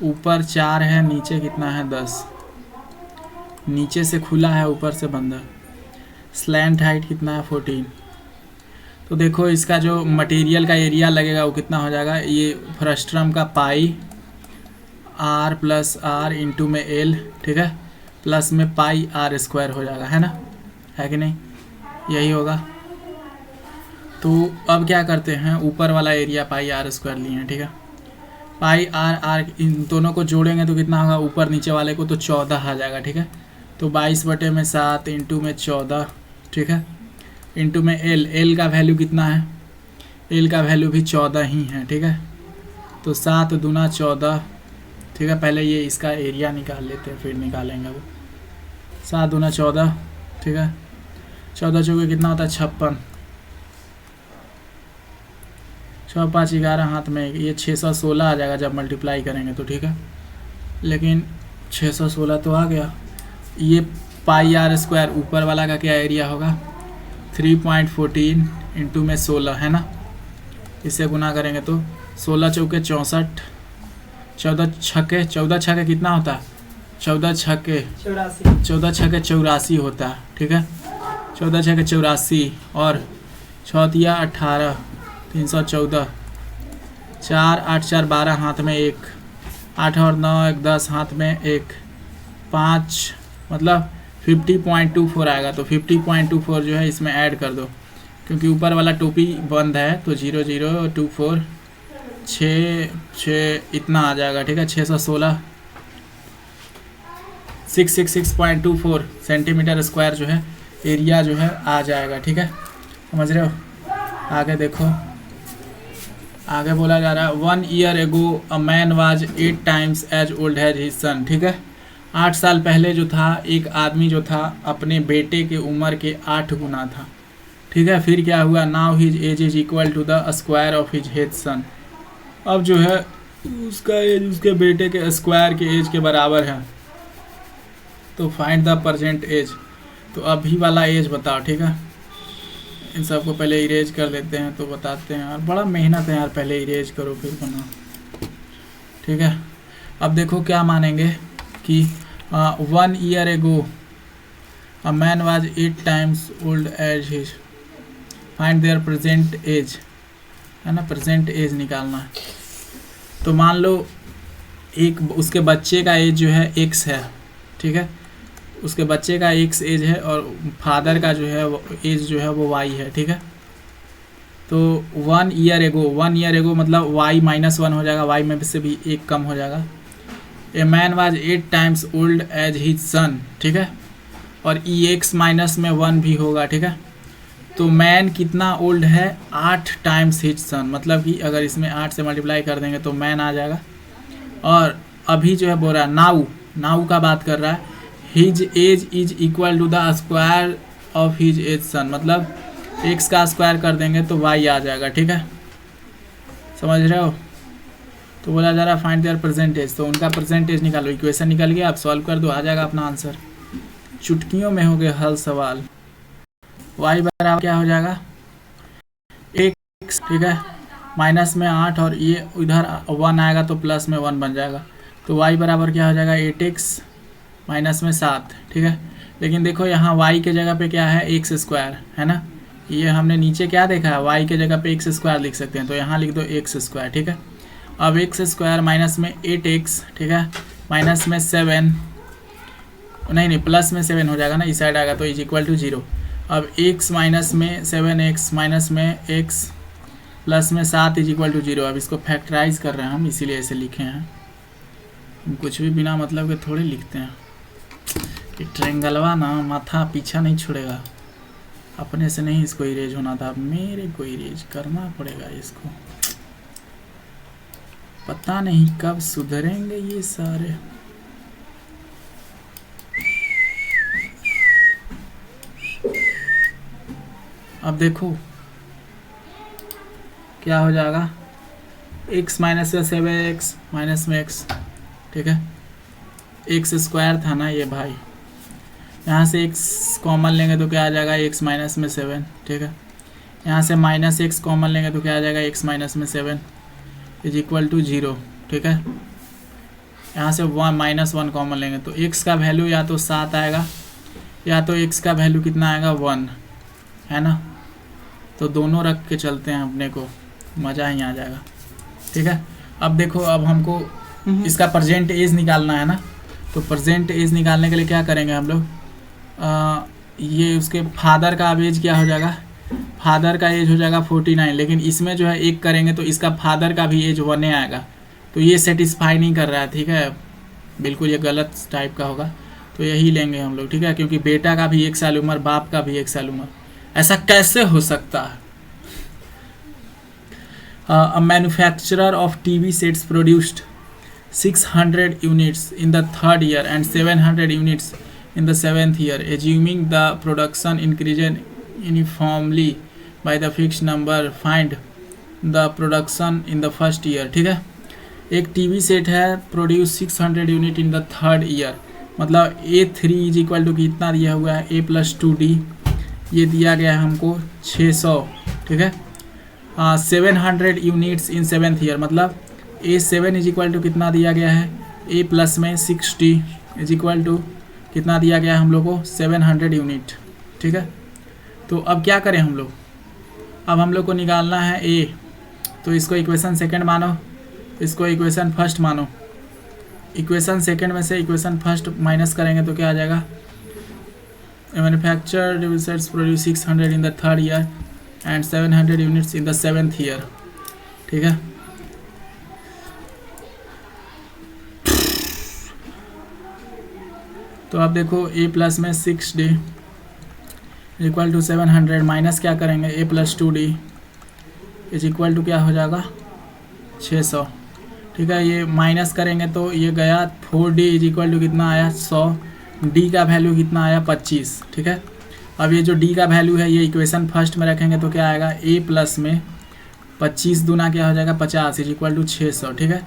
ऊपर 4 है, नीचे कितना है 10। नीचे से खुला है, ऊपर से बंद है। स्लैंट हाइट कितना है 14। तो देखो इसका जो मटेरियल का एरिया लगेगा वो कितना हो जाएगा, ये फ्रस्ट्रम का पाई r+r इंटू में l। ठीक है, प्लस में πr² हो जाएगा, है ना, है कि नहीं, यही होगा। तो अब क्या करते हैं, ऊपर वाला एरिया πr² लिए हैं। ठीक है, πr इन दोनों को जोड़ेंगे तो कितना होगा, ऊपर नीचे वाले को तो 14 आ जाएगा। ठीक है, तो 22/7 इंटू में 14। ठीक है, इंटू में l का वैल्यू कितना है, l का वैल्यू भी 14 ही है। ठीक है, तो 7 दूना 14। ठीक है, पहले ये इसका एरिया निकाल लेते हैं फिर निकालेंगे वो। 7 दूना 14। ठीक है, 14 चौके कितना होता है 56। 6 5 11 हाथ में, ये 616 आ जाएगा जब मल्टीप्लाई करेंगे तो। ठीक है, लेकिन 616 तो आ गया। ये पाई आर स्क्वायर ऊपर वाला का क्या एरिया होगा 3.14 इंटू में 16 है ना, इसे गुना करेंगे तो 16 चौके 64, 14 छके कितना होता है 14 छके 84 होता है। ठीक है 14 छके 84 और 6 18 314, 4 8 4 12 हाथ में 1, 8 और 9 1 10 हाथ में 1, 5 मतलब 50.24 आएगा। तो 50.24 जो है इसमें ऐड कर दो क्योंकि ऊपर वाला टोपी बंद है तो 0024 6 इतना आ जाएगा। ठीक है 616 666.24 सेंटीमीटर स्क्वायर जो है एरिया जो है आ जाएगा। ठीक है समझ रहे हो। आगे देखो, आगे बोला जा रहा है 1 year ago a man was 8 times as old as his son. ठीक है 8 साल पहले जो था एक आदमी जो था अपने बेटे के उम्र के 8 गुना था। ठीक है फिर क्या हुआ, now his age is equal to the square of his head son. अब जो है उसका एज उसके बेटे के स्क्वायर के एज के बराबर है। तो फाइंड द प्रेजेंट एज, तो अभी वाला एज बताओ। ठीक है इन सबको पहले इरेज कर देते हैं तो बताते हैं यार, बड़ा मेहनत है यार, पहले इरेज करो फिर बनाओ। ठीक है अब देखो क्या मानेंगे कि 1 year ago a man was 8 times old as his, find their present age है ना, प्रेजेंट एज निकालना है। तो मान लो एक उसके बच्चे का एज जो है x है। ठीक है उसके बच्चे का x एज है और फादर का जो है वो एज जो है वो y है। ठीक है तो 1 ईयर एगो मतलब y -1 हो जाएगा, y में से भी 1 कम हो जाएगा। A man was 8 times old as his son. ठीक है और x माइनस में 1 भी होगा। ठीक है तो मैन कितना ओल्ड है 8 टाइम्स हिज सन, मतलब कि अगर इसमें 8 से मल्टीप्लाई कर देंगे तो मैन आ जाएगा। और अभी जो है बोल रहा है नाउ का बात कर रहा है, his age is equal to the square of his age son, मतलब x का स्क्वायर कर देंगे तो y आ जाएगा। ठीक है समझ रहे हो। तो बोला जा रहा है फाइंड देयर परसेंटेज, तो उनका परसेंटेज निकालो। इक्वेशन निकल गया, आप सॉल्व कर दो, आ जाएगा अपना आंसर। चुटकियों में हो गए हल सवाल। y बराबर क्या हो जाएगा x। ठीक है माइनस में 8 और ये इधर 1 आएगा तो प्लस में 1 बन जाएगा। तो y बराबर क्या हो जाएगा 8x माइनस में 7। ठीक है लेकिन देखो यहाँ y के जगह पे क्या है x स्क्वायर है ना, ये हमने नीचे क्या देखा है y के जगह पे x स्क्वायर लिख सकते हैं, तो यहाँ लिख दो x स्क्वायर। ठीक है अब x स्क्वायर माइनस में 8x। ठीक है माइनस में 7 नहीं प्लस में 7 हो जाएगा ना, इस साइड आएगा तो इज इक्वल टू 0। अब x माइनस में 7x माइनस में x प्लस में 7 इज इक्वल टू 0। अब इसको फैक्टराइज कर रहे हैं हम, इसीलिए ऐसे लिखे हैं। हम कुछ भी बिना मतलब के थोड़े लिखते हैं। कि ट्रेंगलवा ना माथा पीछा नहीं छोड़ेगा, अपने से नहीं इसको इरेज होना था, मेरे को इरेज करना पड़ेगा इसको। पता नहीं कब सुधरेंगे ये सारे। अब देखो क्या हो जाएगा x माइनस में 7x माइनस में x। ठीक है x स्क्वायर था ना ये भाई, यहाँ से x कॉमन लेंगे तो क्या आ जाएगा x माइनस में 7। ठीक है यहाँ से माइनस x कॉमन लेंगे तो क्या आ जाएगा x माइनस में 7 इज इक्वल टू 0। ठीक है यहाँ से -1 कॉमन लेंगे तो x का वैल्यू या तो 7 आएगा या तो x का वैल्यू कितना आएगा 1 है ना। तो दोनों रख के चलते हैं, अपने को मज़ा ही आ जाएगा। ठीक है अब देखो अब हमको इसका प्रेजेंट एज निकालना है ना, तो प्रेजेंट एज निकालने के लिए क्या करेंगे हम लोग, ये उसके फादर का अब एज क्या हो जाएगा, फादर का एज हो जाएगा 49, लेकिन इसमें जो है एक करेंगे तो इसका फादर का भी एज 1 आएगा, तो ये सेटिस्फाई नहीं कर रहा है। ठीक है बिल्कुल ये गलत टाइप का होगा, तो यही लेंगे हम लोग। ठीक है क्योंकि बेटा का भी 1 साल उम्र, बाप का भी 1 साल उम्र, ऐसा कैसे हो सकता है। A manufacturer of TV sets produced 600 units in the 3rd year and 700 units in the 7th year, assuming the production increased uniformly by the fixed number, find the production in the first year। ठीक है एक TV set है produce 600 unit in the third year, मतलब A3 is equal to कितना दिया हुआ है A+2D, ये दिया गया है हमको 600, ठीक है। 700 यूनिट्स इन सेवेंथ ईयर, मतलब A7 इज इक्वल टू कितना दिया गया है A प्लस में 60 इज इक्वल टू कितना दिया गया है हम लोग को 700 यूनिट, ठीक है। तो अब क्या करें हम लोग, अब हम लोग को निकालना है A, तो इसको इक्वेशन सेकंड मानो, इसको इक्वेशन फर्स्ट मानो। इक्वेशन सेकंड में से इक्वेशन फर्स्ट माइनस करेंगे तो क्या आ जाएगा, manufactured research produce 600 in the third year and 700 units in the seventh year, ठीक है। तो अब देखो A प्लस में 6D इक्वल टू 700 माइनस क्या करेंगे A+2D इज इक्वल टू क्या हो जाएगा 600, ठीक है। ये माइनस करेंगे तो ये गया 4D इज इक्वल टू कितना आया 100, D का वैल्यू कितना आया 25, ठीक है। अब ये जो D का वैल्यू है ये इक्वेशन फर्स्ट में रखेंगे तो क्या आएगा A प्लस में 25 दूना क्या हो जाएगा 50 इज इक्वल टू 600, ठीक है।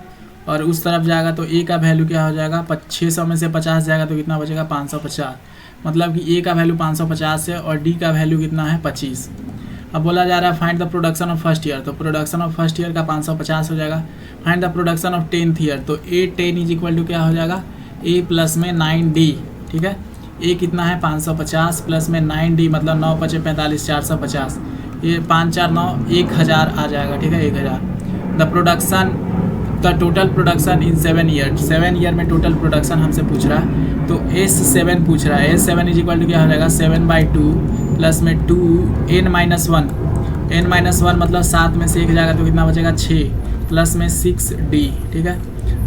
और उस तरफ जाएगा तो A का वैल्यू क्या हो जाएगा 600 में से 50 जाएगा तो कितना बचेगा 550, मतलब कि A का वैल्यू 550 है और D का वैल्यू कितना है 25। अब बोला जा रहा है find the production of first year, तो प्रोडक्शन ऑफ फर्स्ट ईयर का 550 हो जाएगा। Find the production of 10th year, तो A10 इज इक्वल टू क्या हो जाएगा A प्लस में 9D, ठीक है। A कितना है 550 प्लस में 9D मतलब 9 × 5 = 45 450, ये 5 4 9 1000 आ जाएगा, ठीक है 1000। The production the total production in 7 year, 7 year में टोटल प्रोडक्शन हमसे पूछ रहा है, तो S7 पूछ रहा है। S7 इज इक्वल टू क्या हो जाएगा 7/2 प्लस में 2 n-1, n-1 मतलब 7 में से 1 जाएगा तो कितना बचेगा 6 प्लस में 6D, ठीक है।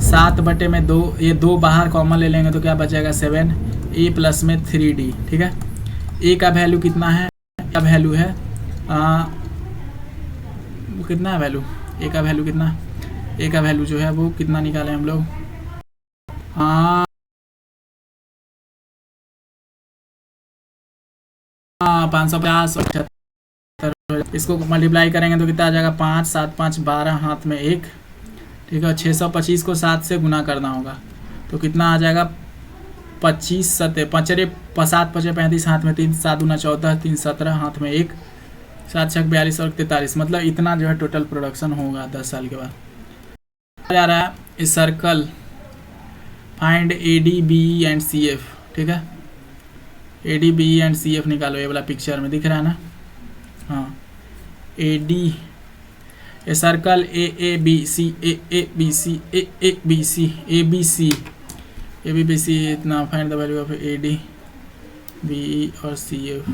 7/2, ये 2 बाहर कॉमन ले लेंगे तो क्या बचेगा 7, A प्लस में 3D, ठीक है। A का वैल्यू कितना है, का वैल्यू है वो कितना है वैल्यू, A का वैल्यू कितना, A का वैल्यू जो है वो कितना निकाले हम लोग, 550, इसको मल्टीप्लाई करेंगे तो कितना आ जाएगा 5 7 5 12 हाथ में 1, ठीक है। 625 को 7 से गुना करना होगा तो कितना आ जाएगा 25 7 5 7 5 35 हाथ में 3 7 दूना 14 3 17 हाथ में 1 7 6 42 और 43, मतलब इतना जो है टोटल प्रोडक्शन होगा 10 साल के बाद। जा रहा है इस circle find AD BE and CF, ठीक है। AD BE एंड CF निकालो, ये वाला पिक्चर में दिख रहा है ना, हाँ। AD a circle AABC AABC AABC ABC ABBC इतना find the value of AD BE और CF।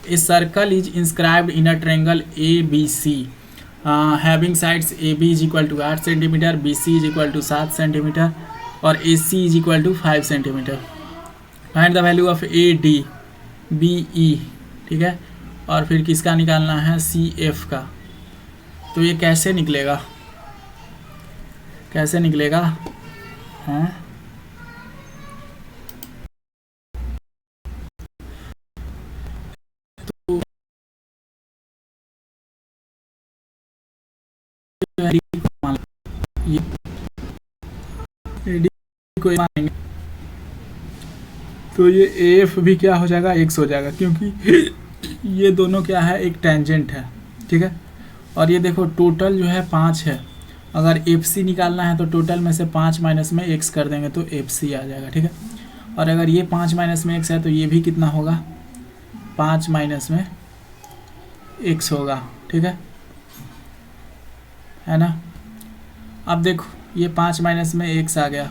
A circle is inscribed in a triangle ABC having sides AB is equal to 8 cm, BC is equal to 7 cm और AC is equal to 5 cm। Find the value of AD BE, ठीक है। और फिर किसका निकालना है CF का, तो ये कैसे निकलेगा, कैसे निकलेगा, हाँ ये को मानेंगे तो ये AF भी क्या हो जाएगा x हो जाएगा, क्योंकि ये दोनों क्या है एक टेंजेंट है, ठीक है। और ये देखो टोटल जो है 5 है, अगर FC निकालना है तो टोटल में से 5 माइनस में x कर देंगे तो FC आ जाएगा, ठीक है। और अगर ये 5 माइनस में x है तो ये भी कितना होगा 5 माइनस में x होगा, ठीक है ना। अब देखो ये 5 माइनस में x आ गया,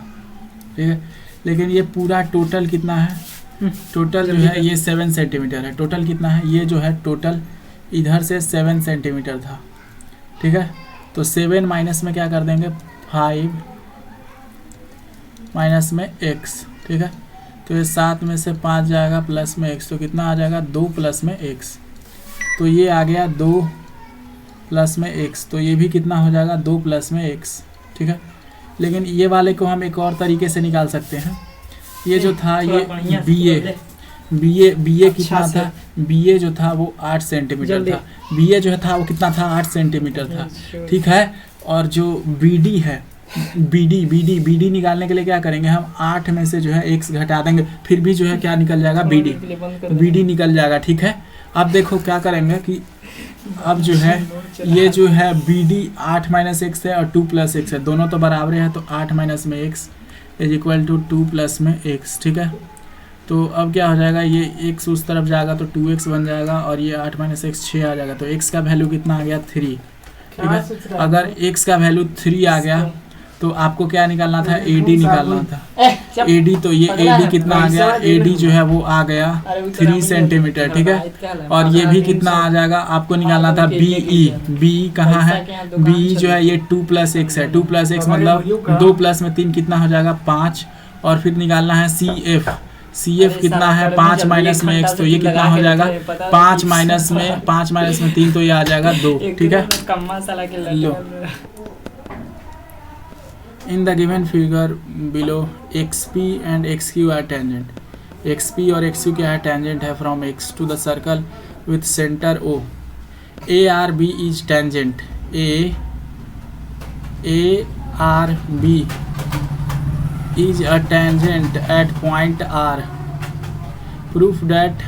ठीक है। लेकिन ये पूरा टोटल कितना है, टोटल जो है ये 7 सेंटीमीटर है, टोटल कितना है, ये जो है टोटल इधर से 7 सेंटीमीटर था, ठीक है। तो 7 माइनस में क्या कर देंगे 5 माइनस में x, ठीक है। तो ये 7 में से 5 जाएगा प्लस में x, तो कितना आ जाएगा 2 प्लस में x, तो ये आ गया 2 प्लस में x, तो ये भी कितना हो जाएगा 2 प्लस में x, ठीक है। लेकिन ये वाले को हम एक और तरीके से निकाल सकते हैं, ये जो था ये BA कितना था बी ए जो था वो 8 सेंटीमीटर था, बी ए जो था वो कितना था 8 सेंटीमीटर था, ठीक है। और जो बी डी है, बी डी निकालने के लिए क्या करेंगे हम, 8 में से जो है x घटा देंगे, फिर भी जो है क्या निकल जाएगा, बी डी निकल जाएगा, ठीक है। अब देखो क्या करेंगे कि अब जो है ये जो है बी डी 8 माइनस एक्स है और 2 प्लस एक्स है, दोनों तो बराबर है, तो 8 माइनस में X is equal to 2 plus में एक्स, ठीक है। तो अब क्या हो जाएगा, ये x उस तरफ जाएगा तो 2x बन जाएगा और ये 8 माइनस एक्स 6 आ जाएगा, तो x का वैल्यू कितना आ गया 3, ठीक है। अगर x का वैल्यू 3 आ गया तो आपको क्या निकालना था, AD निकालना था, AD, तो ये AD कितना आ गया, AD जो है वो आ गया 3 सेंटीमीटर, ठीक है। और ये भी कितना आ जाएगा, आपको निकालना था BE कहाँ है, BE जो है ये 2 प्लस एक्स है, 2 प्लस एक्स मतलब 2 प्लस में 3 कितना हो जाएगा 5, और फिर निकालना है CF कितना है 5 माइनस में एक्स, तो ये कितना हो जाएगा 5 माइनस में 3, तो ये आ जाएगा 2, ठीक है। लो, in the given figure below xp and xq are tangent, xp और xq क्या है, tangent है from x to the circle with center O, ARB is tangent, ARB is a tangent at point R, proof that,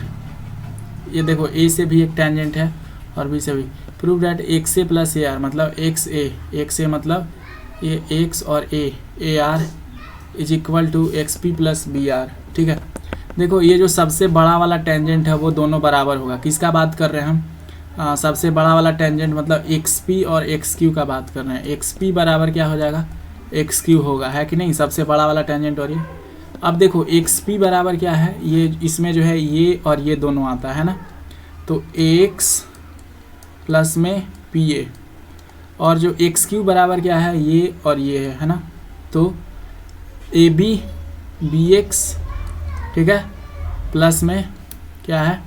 ये देखो A से भी एक tangent है और B से भी, proof that xa plus AR मतलब xa मतलब ये x और A R is equal to X P plus B R, ठीक है। देखो ये जो सबसे बड़ा वाला टेंजेंट है वो दोनों बराबर होगा, किसका बात कर रहे हैं हम, सबसे बड़ा वाला टेंजेंट मतलब एक्स पी और एक्स क्यू का बात कर रहे हैं, एक्स पी बराबर क्या हो जाएगा, एक्स क्यू होगा, है कि नहीं, सबसे बड़ा वाला टेंजेंट। और ये अब देखो एक्स पी बराबर क्या है, ये इसमें जो है ये और ये दोनों आता है ना, तो एक्स प्लस में पी ए, और जो एक्स क्यू बराबर क्या है, ये और ये है ना, तो ए बी बी एक्स, ठीक है, प्लस में क्या है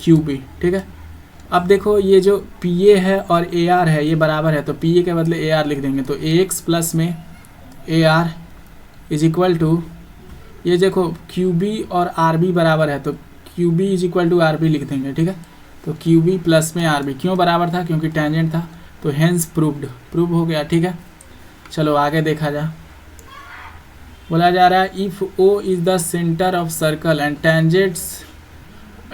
क्यू बी, ठीक है। अब देखो ये जो पी ए है और ए आर है ये बराबर है, तो पी ए के बदले ए आर लिख देंगे, तो ए एक्स प्लस में A R is equal to, ये देखो क्यू बी और आर बी बराबर है, तो Q B is equal to R B लिख देंगे, ठीक है। तो क्यू बी प्लस में आर बी, क्यों बराबर था, क्योंकि टेंजेंट था, तो हेंस प्रूव हो गया, ठीक है। चलो आगे देखा जा, बोला जा रहा है if O is the centre of circle and tangents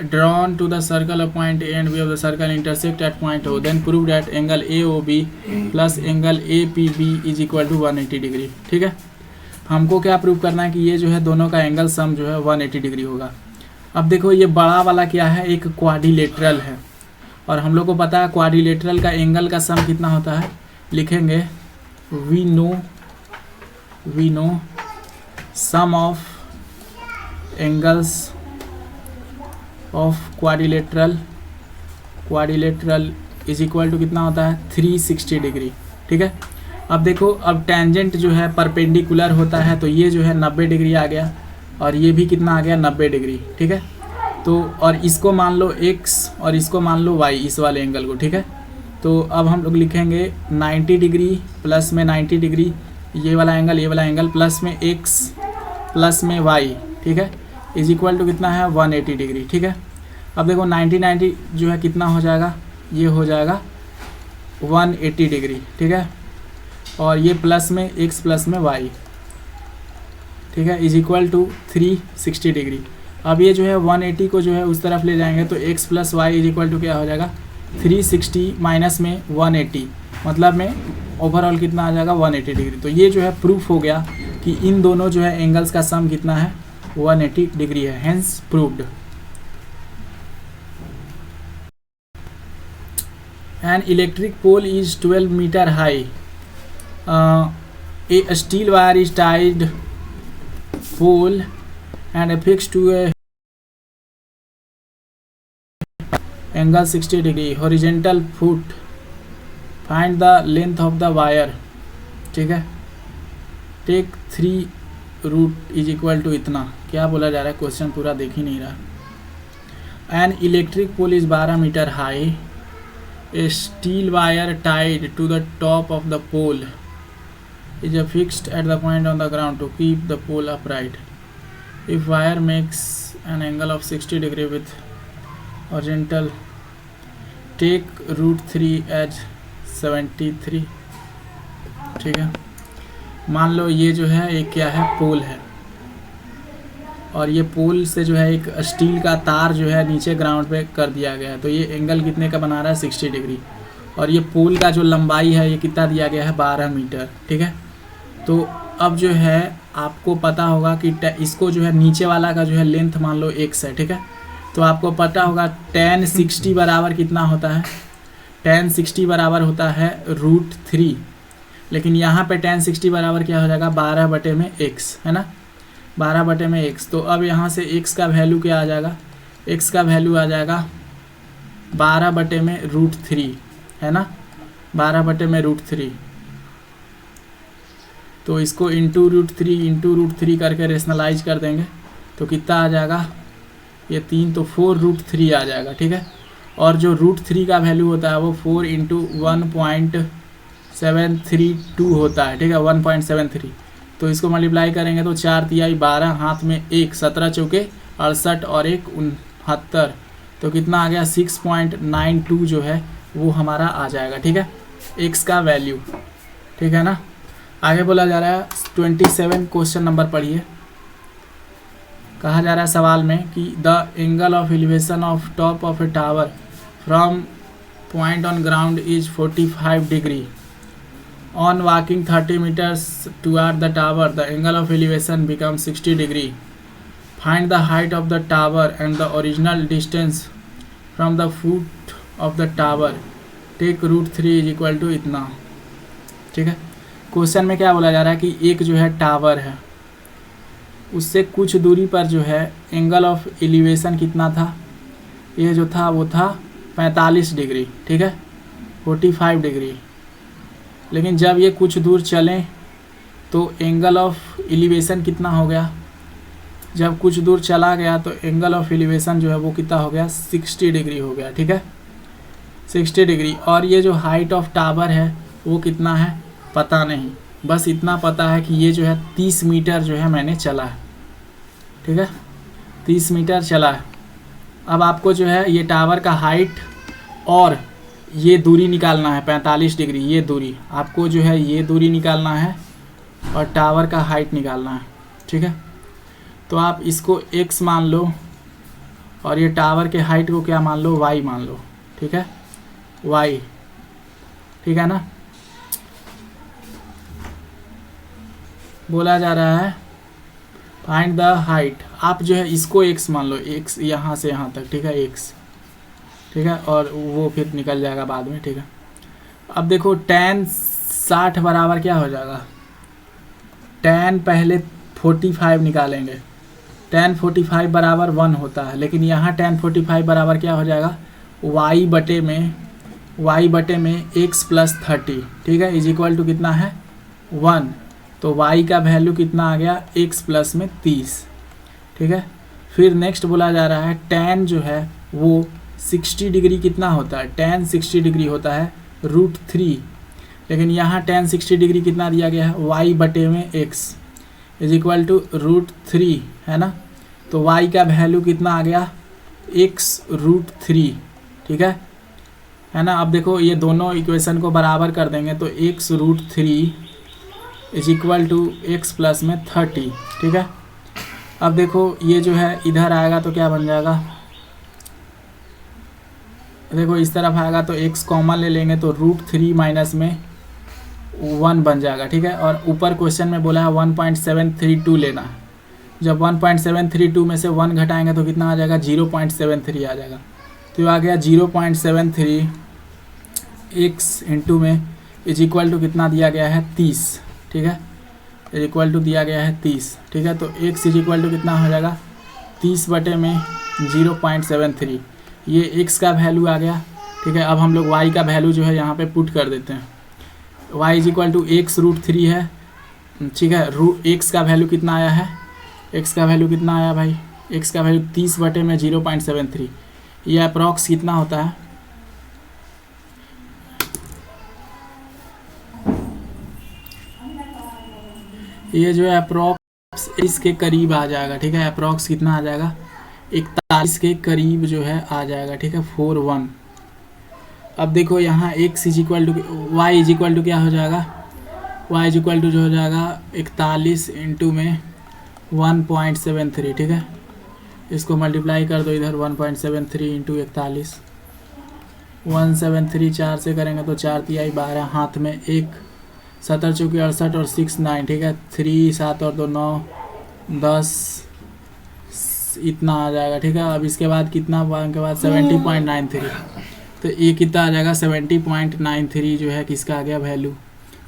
drawn to the circle of point A and B of the circle intersect at point O, then prove that angle AOB plus angle APB is equal to 180 degree, ठीक है। हमको क्या prove करना है कि ये जो है दोनों का एंगल सम जो है 180 डिग्री होगा। अब देखो ये बड़ा वाला क्या है, एक क्वाड्रिलेटरल है, और हम लोग को पता है क्वाड्रिलेटरल का एंगल का सम कितना होता है, लिखेंगे we know sum of angles of quadrilateral is equal to कितना होता है 360 डिग्री, ठीक है। अब देखो अब टेंजेंट जो है परपेंडिकुलर होता है, तो ये जो है 90 डिग्री आ गया और ये भी कितना आ गया 90 डिग्री, ठीक है। तो और इसको मान लो x और इसको मान लो y, इस वाले एंगल को, ठीक है। तो अब हम लोग लिखेंगे 90 डिग्री प्लस में 90 डिग्री, ये वाला एंगल प्लस में x प्लस में y, ठीक है, इज इक्वल टू कितना है 180 डिग्री, ठीक है। अब देखो 90 जो है कितना हो जाएगा, ये हो जाएगा 180 डिग्री, ठीक है, और ये प्लस में x प्लस में y, ठीक है, इज इक्वल टू 360 डिग्री। अब ये जो है 180 को जो है उस तरफ ले जाएंगे तो x plus y is equal to क्या हो जाएगा 360 माइनस में 180, मतलब में ओवरऑल कितना आ जाएगा 180 डिग्री। तो ये जो है प्रूफ हो गया कि इन दोनों जो है एंगल्स का सम कितना है 180 डिग्री है, hence proved. An electric pole is 12 meter high. A steel wire is tied pole and affixed to a angle 60 degree horizontal foot. Find the length of the wire. ठीक है, take 3 root is equal to इतना। क्या बोला जा रहा है, question पूरा देख ही नहीं रहा। An electric pole is 12 metre high, a steel wire tied to the top of the pole is affixed at the point on the ground to keep the pole upright. If wire makes an angle of 60 degree with horizontal take √3 as 73, ठीक है। मान लो ये जो है एक क्या है, पोल है, और ये पोल से जो है एक स्टील का तार जो है नीचे ग्राउंड पे कर दिया गया है। तो ये एंगल कितने का बना रहा है, 60 डिग्री। और ये पोल का जो लंबाई है ये कितना दिया गया है, 12 मीटर, ठीक है। तो अब जो है आपको पता होगा कि इसको जो है नीचे वाला का जो है लेंथ मान लो x है, ठीक है। तो आपको पता होगा tan 60 बराबर कितना होता है, tan 60 बराबर होता है √3। लेकिन यहाँ पे tan 60 बराबर क्या हो जाएगा, 12/x, है ना, 12/x। तो अब यहाँ से x का वैल्यू क्या आ जाएगा, x का वैल्यू आ जाएगा 12/√3, है ना, 12/√3। तो इसको √3 करके रेशनलाइज कर देंगे तो कितना आ जाएगा, ये 3 तो 4√3 आ जाएगा, ठीक है। और जो √3 का वैल्यू होता है वो 4 × 1.732 होता है, ठीक है, 1.73। तो इसको मल्टीप्लाई करेंगे तो 4 तिहाई 12, हाथ में 1, 17 चौके 68 और 1 69। तो कितना आ गया, 6.92 जो है वो हमारा आ जाएगा, ठीक है, x का वैल्यू, ठीक है ना। आगे बोला जा रहा है 27 क्वेश्चन नंबर पढ़िए। कहा जा रहा है सवाल में कि the angle of elevation of top of a tower from point on ground is 45 degree on walking 30 metres toward the tower the angle of elevation become 60 degree. Find the height of the tower and the original distance from the foot of the tower, take √3 = इतना, ठीक है। Question में क्या बोला जा रहा है कि एक जो है टावर है, उससे कुछ दूरी पर जो है एंगल ऑफ एलिवेशन कितना था, ये जो था वो था 45 डिग्री, ठीक है, 45 डिग्री। लेकिन जब ये कुछ दूर चलें तो एंगल ऑफ एलिवेशन कितना हो गया, जब कुछ दूर चला गया तो एंगल ऑफ एलिवेशन जो है वो कितना हो गया, 60 डिग्री हो गया, ठीक है, 60 डिग्री। और ये जो हाइट ऑफ टावर है वो कितना है पता नहीं, बस इतना पता है कि ये जो है 30 मीटर जो है मैंने चला है, ठीक है, 30 मीटर चला है। अब आपको जो है ये टावर का हाइट और ये दूरी निकालना है, 45 डिग्री, ये दूरी आपको जो है ये दूरी निकालना है और टावर का हाइट निकालना है, ठीक है। तो आप इसको x मान लो और ये टावर के हाइट को क्या मान लो, y मान लो, ठीक है, y, ठीक है ना। बोला जा रहा है फाइंड द हाइट, आप जो है इसको x मान लो, x यहाँ से यहाँ तक, ठीक है, x, ठीक है, और वो फिर निकल जाएगा बाद में, ठीक है। अब देखो tan 60 बराबर क्या हो जाएगा, tan पहले 45 निकालेंगे, tan 45 बराबर 1 होता है, लेकिन यहाँ tan 45 बराबर क्या हो जाएगा, y बटे में x + 30, ठीक है, = कितना है 1। तो y का वैल्यू कितना आ गया, x + में 30, ठीक है। फिर नेक्स्ट बोला जा रहा है tan जो है वो 60 डिग्री कितना होता है, tan 60 डिग्री होता है √3, लेकिन यहाँ tan 60 डिग्री कितना दिया गया है, y बटे में x = √3, है ना। तो y का वैल्यू कितना आ गया, x √3, ठीक है ना। अब देखो ये दोनों इक्वेशन को बराबर कर देंगे तो x √3 = x + में 30, ठीक है। अब देखो ये जो है इधर आएगा तो क्या बन जाएगा, देखो इस तरफ आएगा तो x कॉमन ले लेंगे तो √3 माइनस में 1 बन जाएगा, ठीक है। और ऊपर क्वेश्चन में बोला है 1.732 लेना है, जब 1.732 में से 1 घटाएंगे तो कितना आ जाएगा, 0.73 आ जाएगा। तो आ गया 0.73 x इंटू में = कितना दिया गया है, 30, ठीक है, = दिया गया है 30, ठीक है। तो x = कितना हो जाएगा, 30 बटे में 0.73, ये x का वैल्यू आ गया, ठीक है। अब हम लोग y का वैल्यू जो है यहाँ पे पुट कर देते हैं, y = x √3 है, ठीक है। x का वैल्यू कितना आया है, x का वैल्यू कितना आया भाई, x का वैल्यू 30 बटे में 0.73, ये अप्रॉक्स कितना होता है, ये जो है अप्रॉक्स इसके करीब आ जाएगा, ठीक है। अप्रॉक्स कितना आ जाएगा, 41 के करीब जो है आ जाएगा, ठीक है, 41। अब देखो यहाँ x is equal to y is equal to क्या हो जाएगा, y इज इक्वल टू जो हो जाएगा 41 इंटू में 1.73, ठीक है। इसको मल्टीप्लाई कर दो इधर, 1.73 इंटू 41, 173 4 से करेंगे तो 4 तिहाई 12, हाथ में 1, 7 चौकी 68 और 6 9, ठीक है, 3 7 और 2 9 10, इतना आ जाएगा, ठीक है। अब इसके बाद कितना, के बाद 70.93, तो ये कितना आ जाएगा 70.93 जो है किसका आ गया वैल्यू।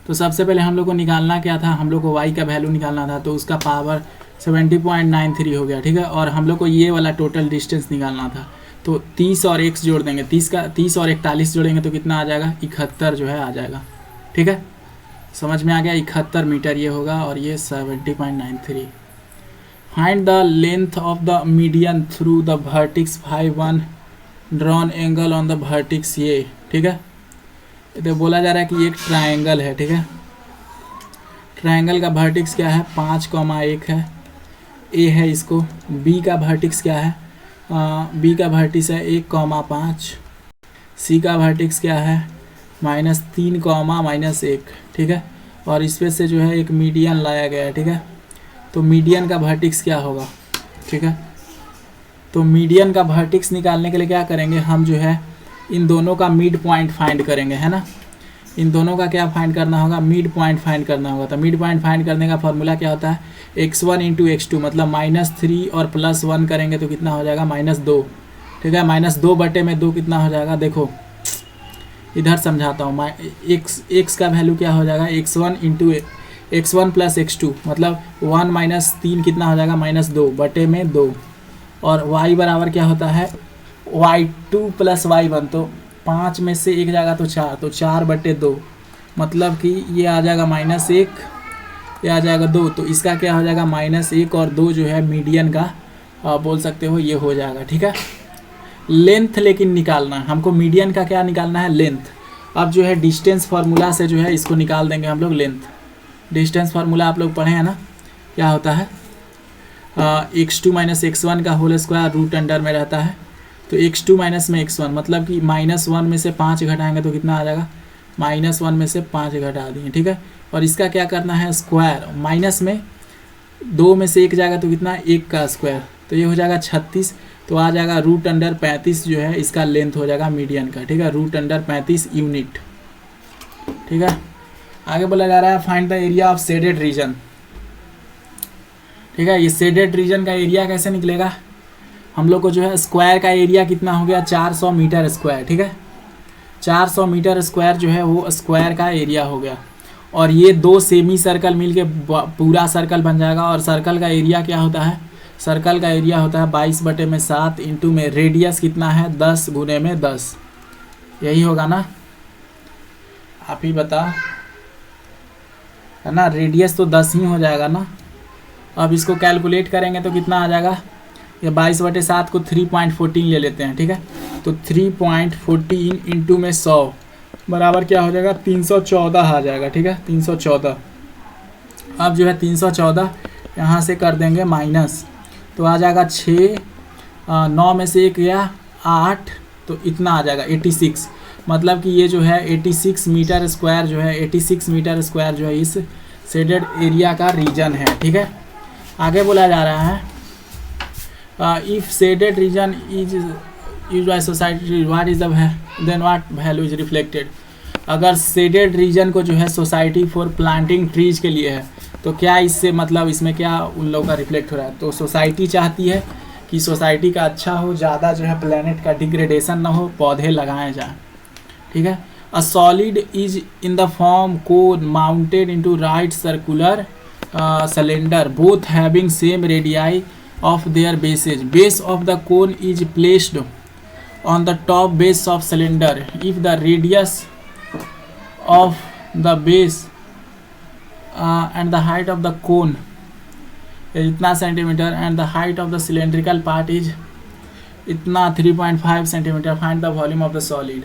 तो सबसे पहले हम लोग को निकालना क्या था, हम लोग को y का वैल्यू निकालना था, तो उसका पावर 70.93 हो गया, ठीक है। और हम लोग को ये वाला टोटल डिस्टेंस निकालना था, तो 30 और x जोड़ देंगे, 30 और 41 जोड़ेंगे तो कितना आ जाएगा 71 जो है आ जाएगा, ठीक है। समझ में आ गया, 71 मीटर ये होगा और ये 70.93। Find the length of the median through the vertices 5 drawn angle on the vertices, ये ठीक है। तो बोला जा रहा है कि एक ट्रायंगल है, ठीक है। ट्रायंगल का वर्टिक्स क्या है 5,1 है, ए है इसको। बी का वर्टिक्स क्या है, बी का वर्टिक्स है 1,5। सी का वर्टिक्स क्या है -3, -1, ठीक है। और इसमें से जो है एक मीडियन लाया गया है, ठीक है। तो मीडियन का वर्टिक्स क्या होगा, ठीक है। तो मीडियन का वर्टिक्स निकालने के लिए क्या करेंगे हम, जो है इन दोनों का मिड पॉइंट फाइंड करेंगे, है ना। इन दोनों का क्या फाइंड करना होगा, मिड पॉइंट फाइंड करना होगा। तो मिड पॉइंट फाइंड करने का फॉर्मूला क्या होता है, x1 इंटू x2, मतलब -3 और +1 करेंगे तो कितना हो जाएगा -2, ठीक है। -2 बटे में 2 कितना हो जाएगा, देखो इधर समझाता हूँ। x का वैल्यू क्या हो जाएगा, x1 into x1 plus x2, मतलब 1 - 3 कितना हो जाएगा -2 बटे में 2। और y बराबर क्या होता है y2 प्लस y1, तो 5 में से 1 जाएगा तो 4, तो 4 बटे 2, मतलब कि ये आ जाएगा -1, ये आ जाएगा 2। तो इसका क्या हो जाएगा -1 और 2 जो है मीडियन का बोल सकते हो ये हो जाएगा, ठीक है। लेंथ लेकिन निकालना है हमको, मीडियन का क्या निकालना है, लेंथ। अब जो है डिस्टेंस फार्मूला से जो है इसको निकाल देंगे हम लोग लेंथ। डिस्टेंस फार्मूला आप लोग पढ़े हैं ना, क्या होता है x2 - x1 का होल स्क्वायर रूट अंडर में रहता है। तो x2 माइनस में x1, मतलब कि -1 में से 5 घटाएंगे तो कितना आ जाएगा, -1 में से 5 घटा दिए, ठीक है। और इसका क्या करना है स्क्वायर, माइनस में 2 में से 1 जाएगा तो कितना 1 का स्क्वायर, तो ये हो जाएगा 36। तो आ जाएगा रूट अंडर 35 जो है इसका लेंथ हो जाएगा मीडियन का, ठीक है, रूट अंडर 35 यूनिट, ठीक है। आगे बोला जा रहा है find the area of shaded region, ठीक है। ये शेडेड रीजन का एरिया कैसे निकलेगा, हम लोग को जो है स्क्वायर का एरिया कितना हो गया 400 मीटर स्क्वायर, ठीक है। 400 मीटर स्क्वायर जो है वो स्क्वायर का एरिया हो गया। और ये 2 सेमी सर्कल मिलके पूरा सर्कल बन जाएगा। और सर्कल का एरिया क्या होता है, सर्कल का एरिया होता है 22/7 इंटू में रेडियस कितना है 10 गुने में 10, यही होगा ना, आप ही बताओ, है ना। रेडियस तो 10 ही हो जाएगा ना। अब इसको कैलकुलेट करेंगे तो कितना आ जाएगा, ये 22/7 को 3.14 ले लेते हैं, ठीक है। तो 3.14 इंटू में 100 बराबर क्या हो जाएगा 314 आ जाएगा, ठीक है, 314। अब जो है 314 यहाँ से कर देंगे माइनस, तो आ जाएगा 6, 9 में से 1 गया 8, तो इतना आ जाएगा 86। मतलब कि ये जो है 86 मीटर स्क्वायर जो है 86 मीटर स्क्वायर जो है इस शेडेड एरिया का रीजन है, ठीक है। आगे बोला जा रहा है if shaded region is used by society what is the then what value is reflected. अगर शेडेड रीजन को जो है सोसाइटी फॉर प्लांटिंग ट्रीज के लिए है तो क्या इससे मतलब इसमें क्या उन लोगों का रिफ्लेक्ट हो रहा है। तो सोसाइटी चाहती है कि सोसाइटी का अच्छा हो, ज़्यादा जो है प्लेनेट का डिग्रेडेशन ना हो, पौधे लगाए जाएँ, ठीक है। A solid is in the form cone mounted into right circular cylinder both having same radii of their bases. Base of the cone is placed on the top base of cylinder. If the radius of the base and the height of the cone is इतना centimetre and the height of the cylindrical part is इतना 3.5 centimetre, find the volume of the solid,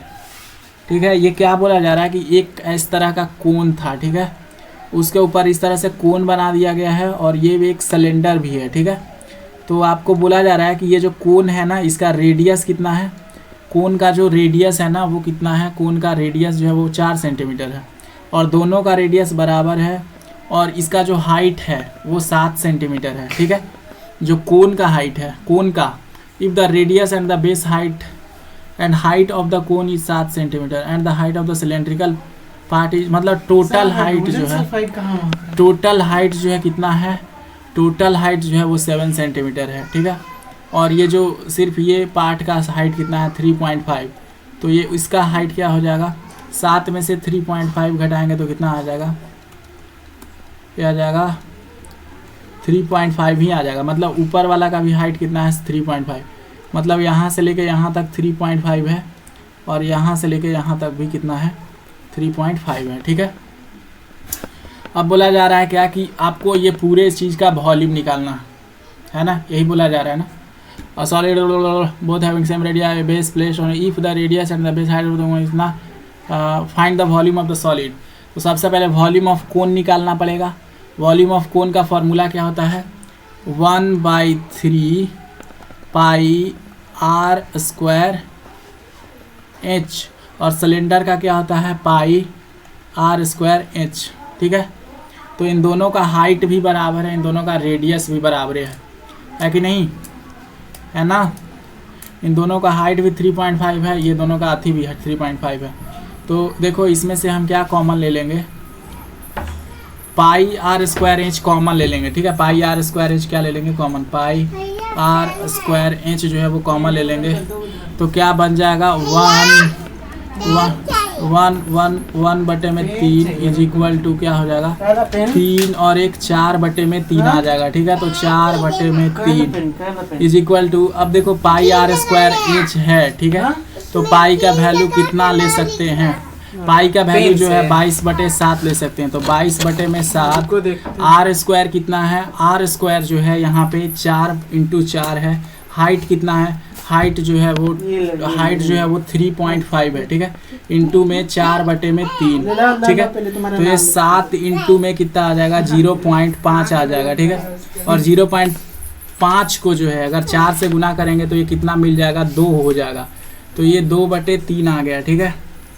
ठीक है। ये क्या बोला जा रहा है कि एक इस तरह का कोन था, ठीक है, उसके ऊपर इस तरह से कोन बना दिया गया है और ये भी एक सिलेंडर भी है, ठीक है। तो आपको बोला जा रहा है कि ये जो कोन है ना, इसका रेडियस कितना है, कोन का जो रेडियस है ना वो कितना है, कोन का रेडियस जो है वो 4 सेंटीमीटर है और दोनों का रेडियस बराबर है और इसका जो हाइट है वो 7 सेंटीमीटर है। ठीक है, जो कोन का हाइट है, कोन का, if the radius and the base height and height of the cone is 7 centimetre and the height of the cylindrical part is, मतलब टोटल हाइट जो है, टोटल हाइट जो है कितना है, टोटल हाइट जो है वो 7 सेंटीमीटर है। ठीक है, और ये जो सिर्फ ये पार्ट का हाइट कितना है 3.5, तो ये इसका हाइट क्या हो जाएगा, 7 में से 3.5 घटाएंगे तो कितना आ जाएगा, क्या आ जाएगा 3.5 ही आ जाएगा। मतलब ऊपर वाला का भी हाइट कितना है 3.5, मतलब यहाँ से लेके यहाँ तक 3.5 है और यहाँ से लेके यहाँ तक भी कितना है 3.5 है। ठीक है, अब बोला जा रहा है क्या कि आपको ये पूरे चीज़ का वॉल्यूम निकालना है ना, यही बोला जा रहा है ना। A solid both having same radii base placed on if the radius and the base height of the cone is not find the volume of the solid। तो सबसे पहले वॉल्यूम ऑफ कोन निकालना पड़ेगा। वॉल्यूम ऑफ कोन का formula क्या होता है, 1/3 पाई R square H, और सिलेंडर का क्या होता है पाई आर स्क्वायर एच। ठीक है, तो इन दोनों का हाइट भी बराबर है, इन दोनों का रेडियस भी बराबर है कि नहीं, है ना। इन दोनों का हाइट भी 3.5 है, ये दोनों का अथी भी है 3.5 है। तो देखो इसमें से हम क्या कॉमन ले लेंगे, पाई आर स्क्वायर एच कॉमन ले लेंगे। ठीक है, पाई आर स्क्वायर एच क्या ले लेंगे common, pi R square H जो है वो कॉमन ले लेंगे। तो क्या बन जाएगा 1/3 इज इक्वल टू क्या हो जाएगा 3 और 1 4/3 आ जाएगा। ठीक है, तो 4/3 इज इक्वल टू, अब देखो पाई आर स्क्वायर एच है। ठीक है, तो पाई का वैल्यू कितना ले सकते हैं, पाई का वैल्यू जो है 22/7 ले सकते हैं। तो 22/7 आर स्क्वायर कितना है, आर स्क्वायर जो है यहाँ पे 4 × 4 है। हाइट कितना है, हाइट जो है वो 3.5 है। ठीक है, इंटू में 4/3। ठीक है, तो ये 7 इंटू में कितना आ जाएगा 0.5 आ जाएगा। ठीक है, और 0.5 को जो है अगर 4 से गुना करेंगे तो ये कितना मिल जाएगा 2 हो जाएगा। तो ये 2/3 आ गया। ठीक है,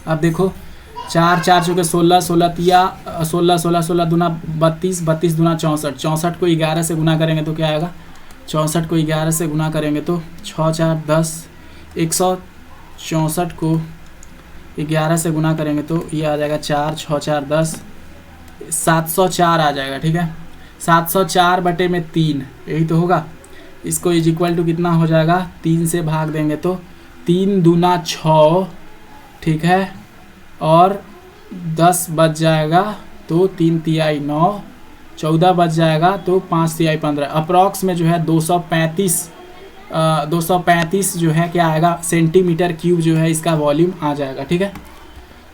अब देखो 4 4 चुके 16 16 तिया 16 16 16 दूना 32 32 दूना 64 64 को 11 से गुना करेंगे तो क्या आएगा, 64 को 11 से गुना करेंगे तो 6 4 10, 164 को 11 से गुना करेंगे तो ये आ जाएगा 4 6 4 10, 704 आ जाएगा। ठीक है, 704/3 यही तो होगा। इसको इज इक्वल टू कितना हो जाएगा, 3 से भाग देंगे तो 3 दूना 6। ठीक है, और 10 बच जाएगा तो 3 तिहाई 9, 14 बच जाएगा तो 5 तिहाई 15। अप्रॉक्स में जो है 235 जो है क्या आएगा सेंटीमीटर क्यूब जो है इसका वॉल्यूम आ जाएगा। ठीक है,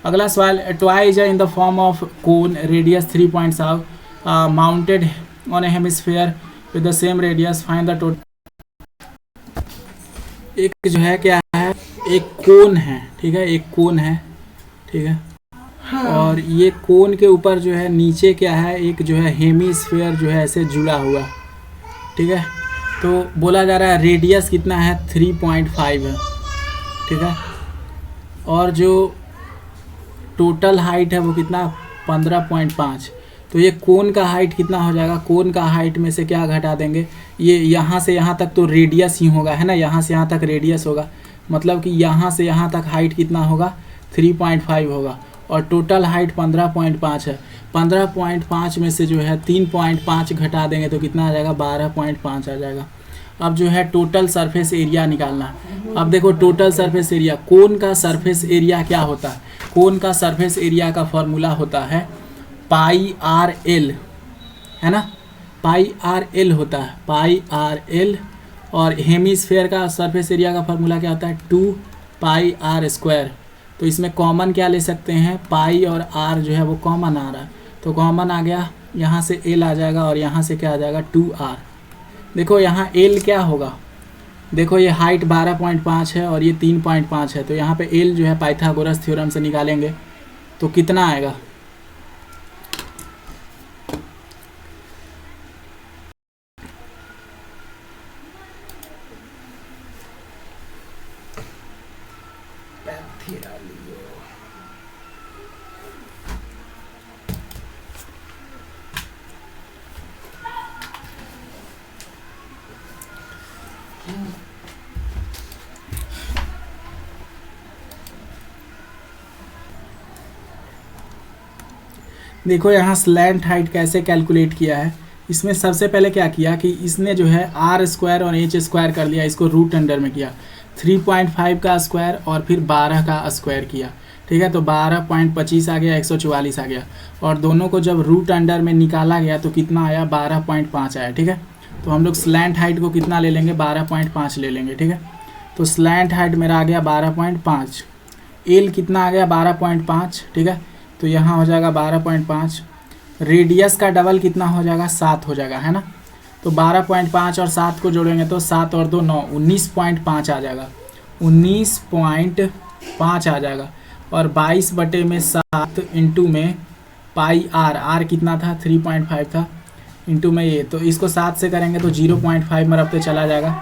अगला सवाल, twice in the form of cone radius 3.7 mounted on A hemisphere with the same radius find the total. एक जो है क्या है, एक कोन है। ठीक है, एक कोन है। ठीक है, और ये कोन के ऊपर जो है नीचे क्या है, एक जो है हेमिस्फीयर जो है ऐसे जुड़ा हुआ। ठीक है, तो बोला जा रहा है रेडियस कितना है 3.5 है। ठीक है, और जो टोटल हाइट है वो कितना 15.5। तो ये कोन का हाइट कितना हो जाएगा, कोन का हाइट में से क्या घटा देंगे, ये यहाँ से यहाँ तक तो रेडियस ही होगा, है ना, यहाँ से यहाँ तक रेडियस होगा, मतलब कि यहाँ से यहाँ तक हाइट कितना होगा 3.5 होगा, और टोटल हाइट 15.5 है। 15.5 में से जो है 3.5 घटा देंगे तो कितना आ जाएगा 12.5 आ जाएगा। अब जो है टोटल सरफेस एरिया निकालना है। अब देखो टोटल सरफेस एरिया, कोन का सरफेस एरिया क्या होता है, कोन का सरफेस एरिया का फॉर्मूला होता है पाई आर एल, है ना, पाई आर एल होता है, पाई आर एल। और हेमिस्फेयर का सरफेस एरिया का फॉर्मूला क्या होता है 2 पाई आर स्क्वायर। तो इसमें कॉमन क्या ले सकते हैं, पाई और आर जो है वो कॉमन आ रहा है, तो कॉमन आ गया, यहाँ से एल आ जाएगा और यहाँ से क्या आ जाएगा 2r। देखो यहाँ एल क्या होगा, देखो ये हाइट 12.5 है और ये 3.5 है, तो यहाँ पे एल जो है पाइथागोरस थ्योरम से निकालेंगे तो कितना आएगा, तेरा लियो। देखो यहाँ स्लैंट हाइट कैसे कैलकुलेट किया है। इसमें सबसे पहले क्या किया कि इसने जो है आर स्क्वायर और एच स्क्वायर कर लिया, इसको रूट अंडर में किया, 3.5 का स्क्वायर और फिर 12 का स्क्वायर किया, ठीक है। तो 12.25 आ गया, 144 आ गया, और दोनों को जब रूट अंडर में निकाला गया तो कितना आया, 12.5 आया, ठीक है। तो हम लोग स्लैंट हाइट को कितना ले लेंगे, 12.5 ले लेंगे, ठीक है। तो स्लैंट हाइट मेरा आ गया 12.5, एल कितना आ गया 12.5, ठीक है। तो यहाँ हो जाएगा 12.5, रेडियस का डबल कितना हो जाएगा, 7 हो जाएगा, है ना। तो 12.5 और 7 को जोड़ेंगे तो 7 और 2 9, 19.5 आ जाएगा, 19.5 आ जाएगा। और 22/7 इंटू में पाई आर, आर कितना था 3.5 था, इंटू में ये, तो इसको 7 से करेंगे तो 0.5 में रखते चला जाएगा।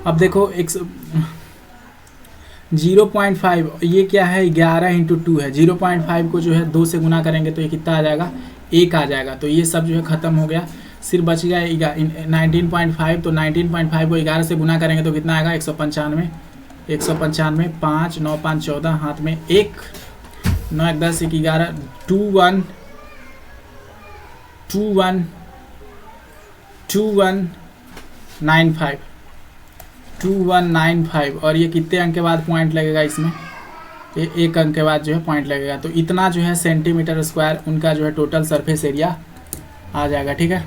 अब देखो 0.5 ये क्या है, 11 इंटू 2 है, 0.5 को जो है 2 से गुना करेंगे तो ये कितना आ जाएगा, 1 आ जाएगा। तो ये सब जो है ख़त्म हो गया, सिर्फ बच गया 19.5। तो 19.5 को 11 से गुना करेंगे तो कितना आएगा, 195, 195, 5 9 5 14, हाथ में 1 9 1 10 1 11, 2195। और ये कितने अंक के बाद पॉइंट लगेगा इसमें, ये 1 अंक के बाद जो है पॉइंट लगेगा। तो इतना जो है सेंटीमीटर स्क्वायर उनका जो है टोटल सरफेस एरिया आ जाएगा, ठीक है।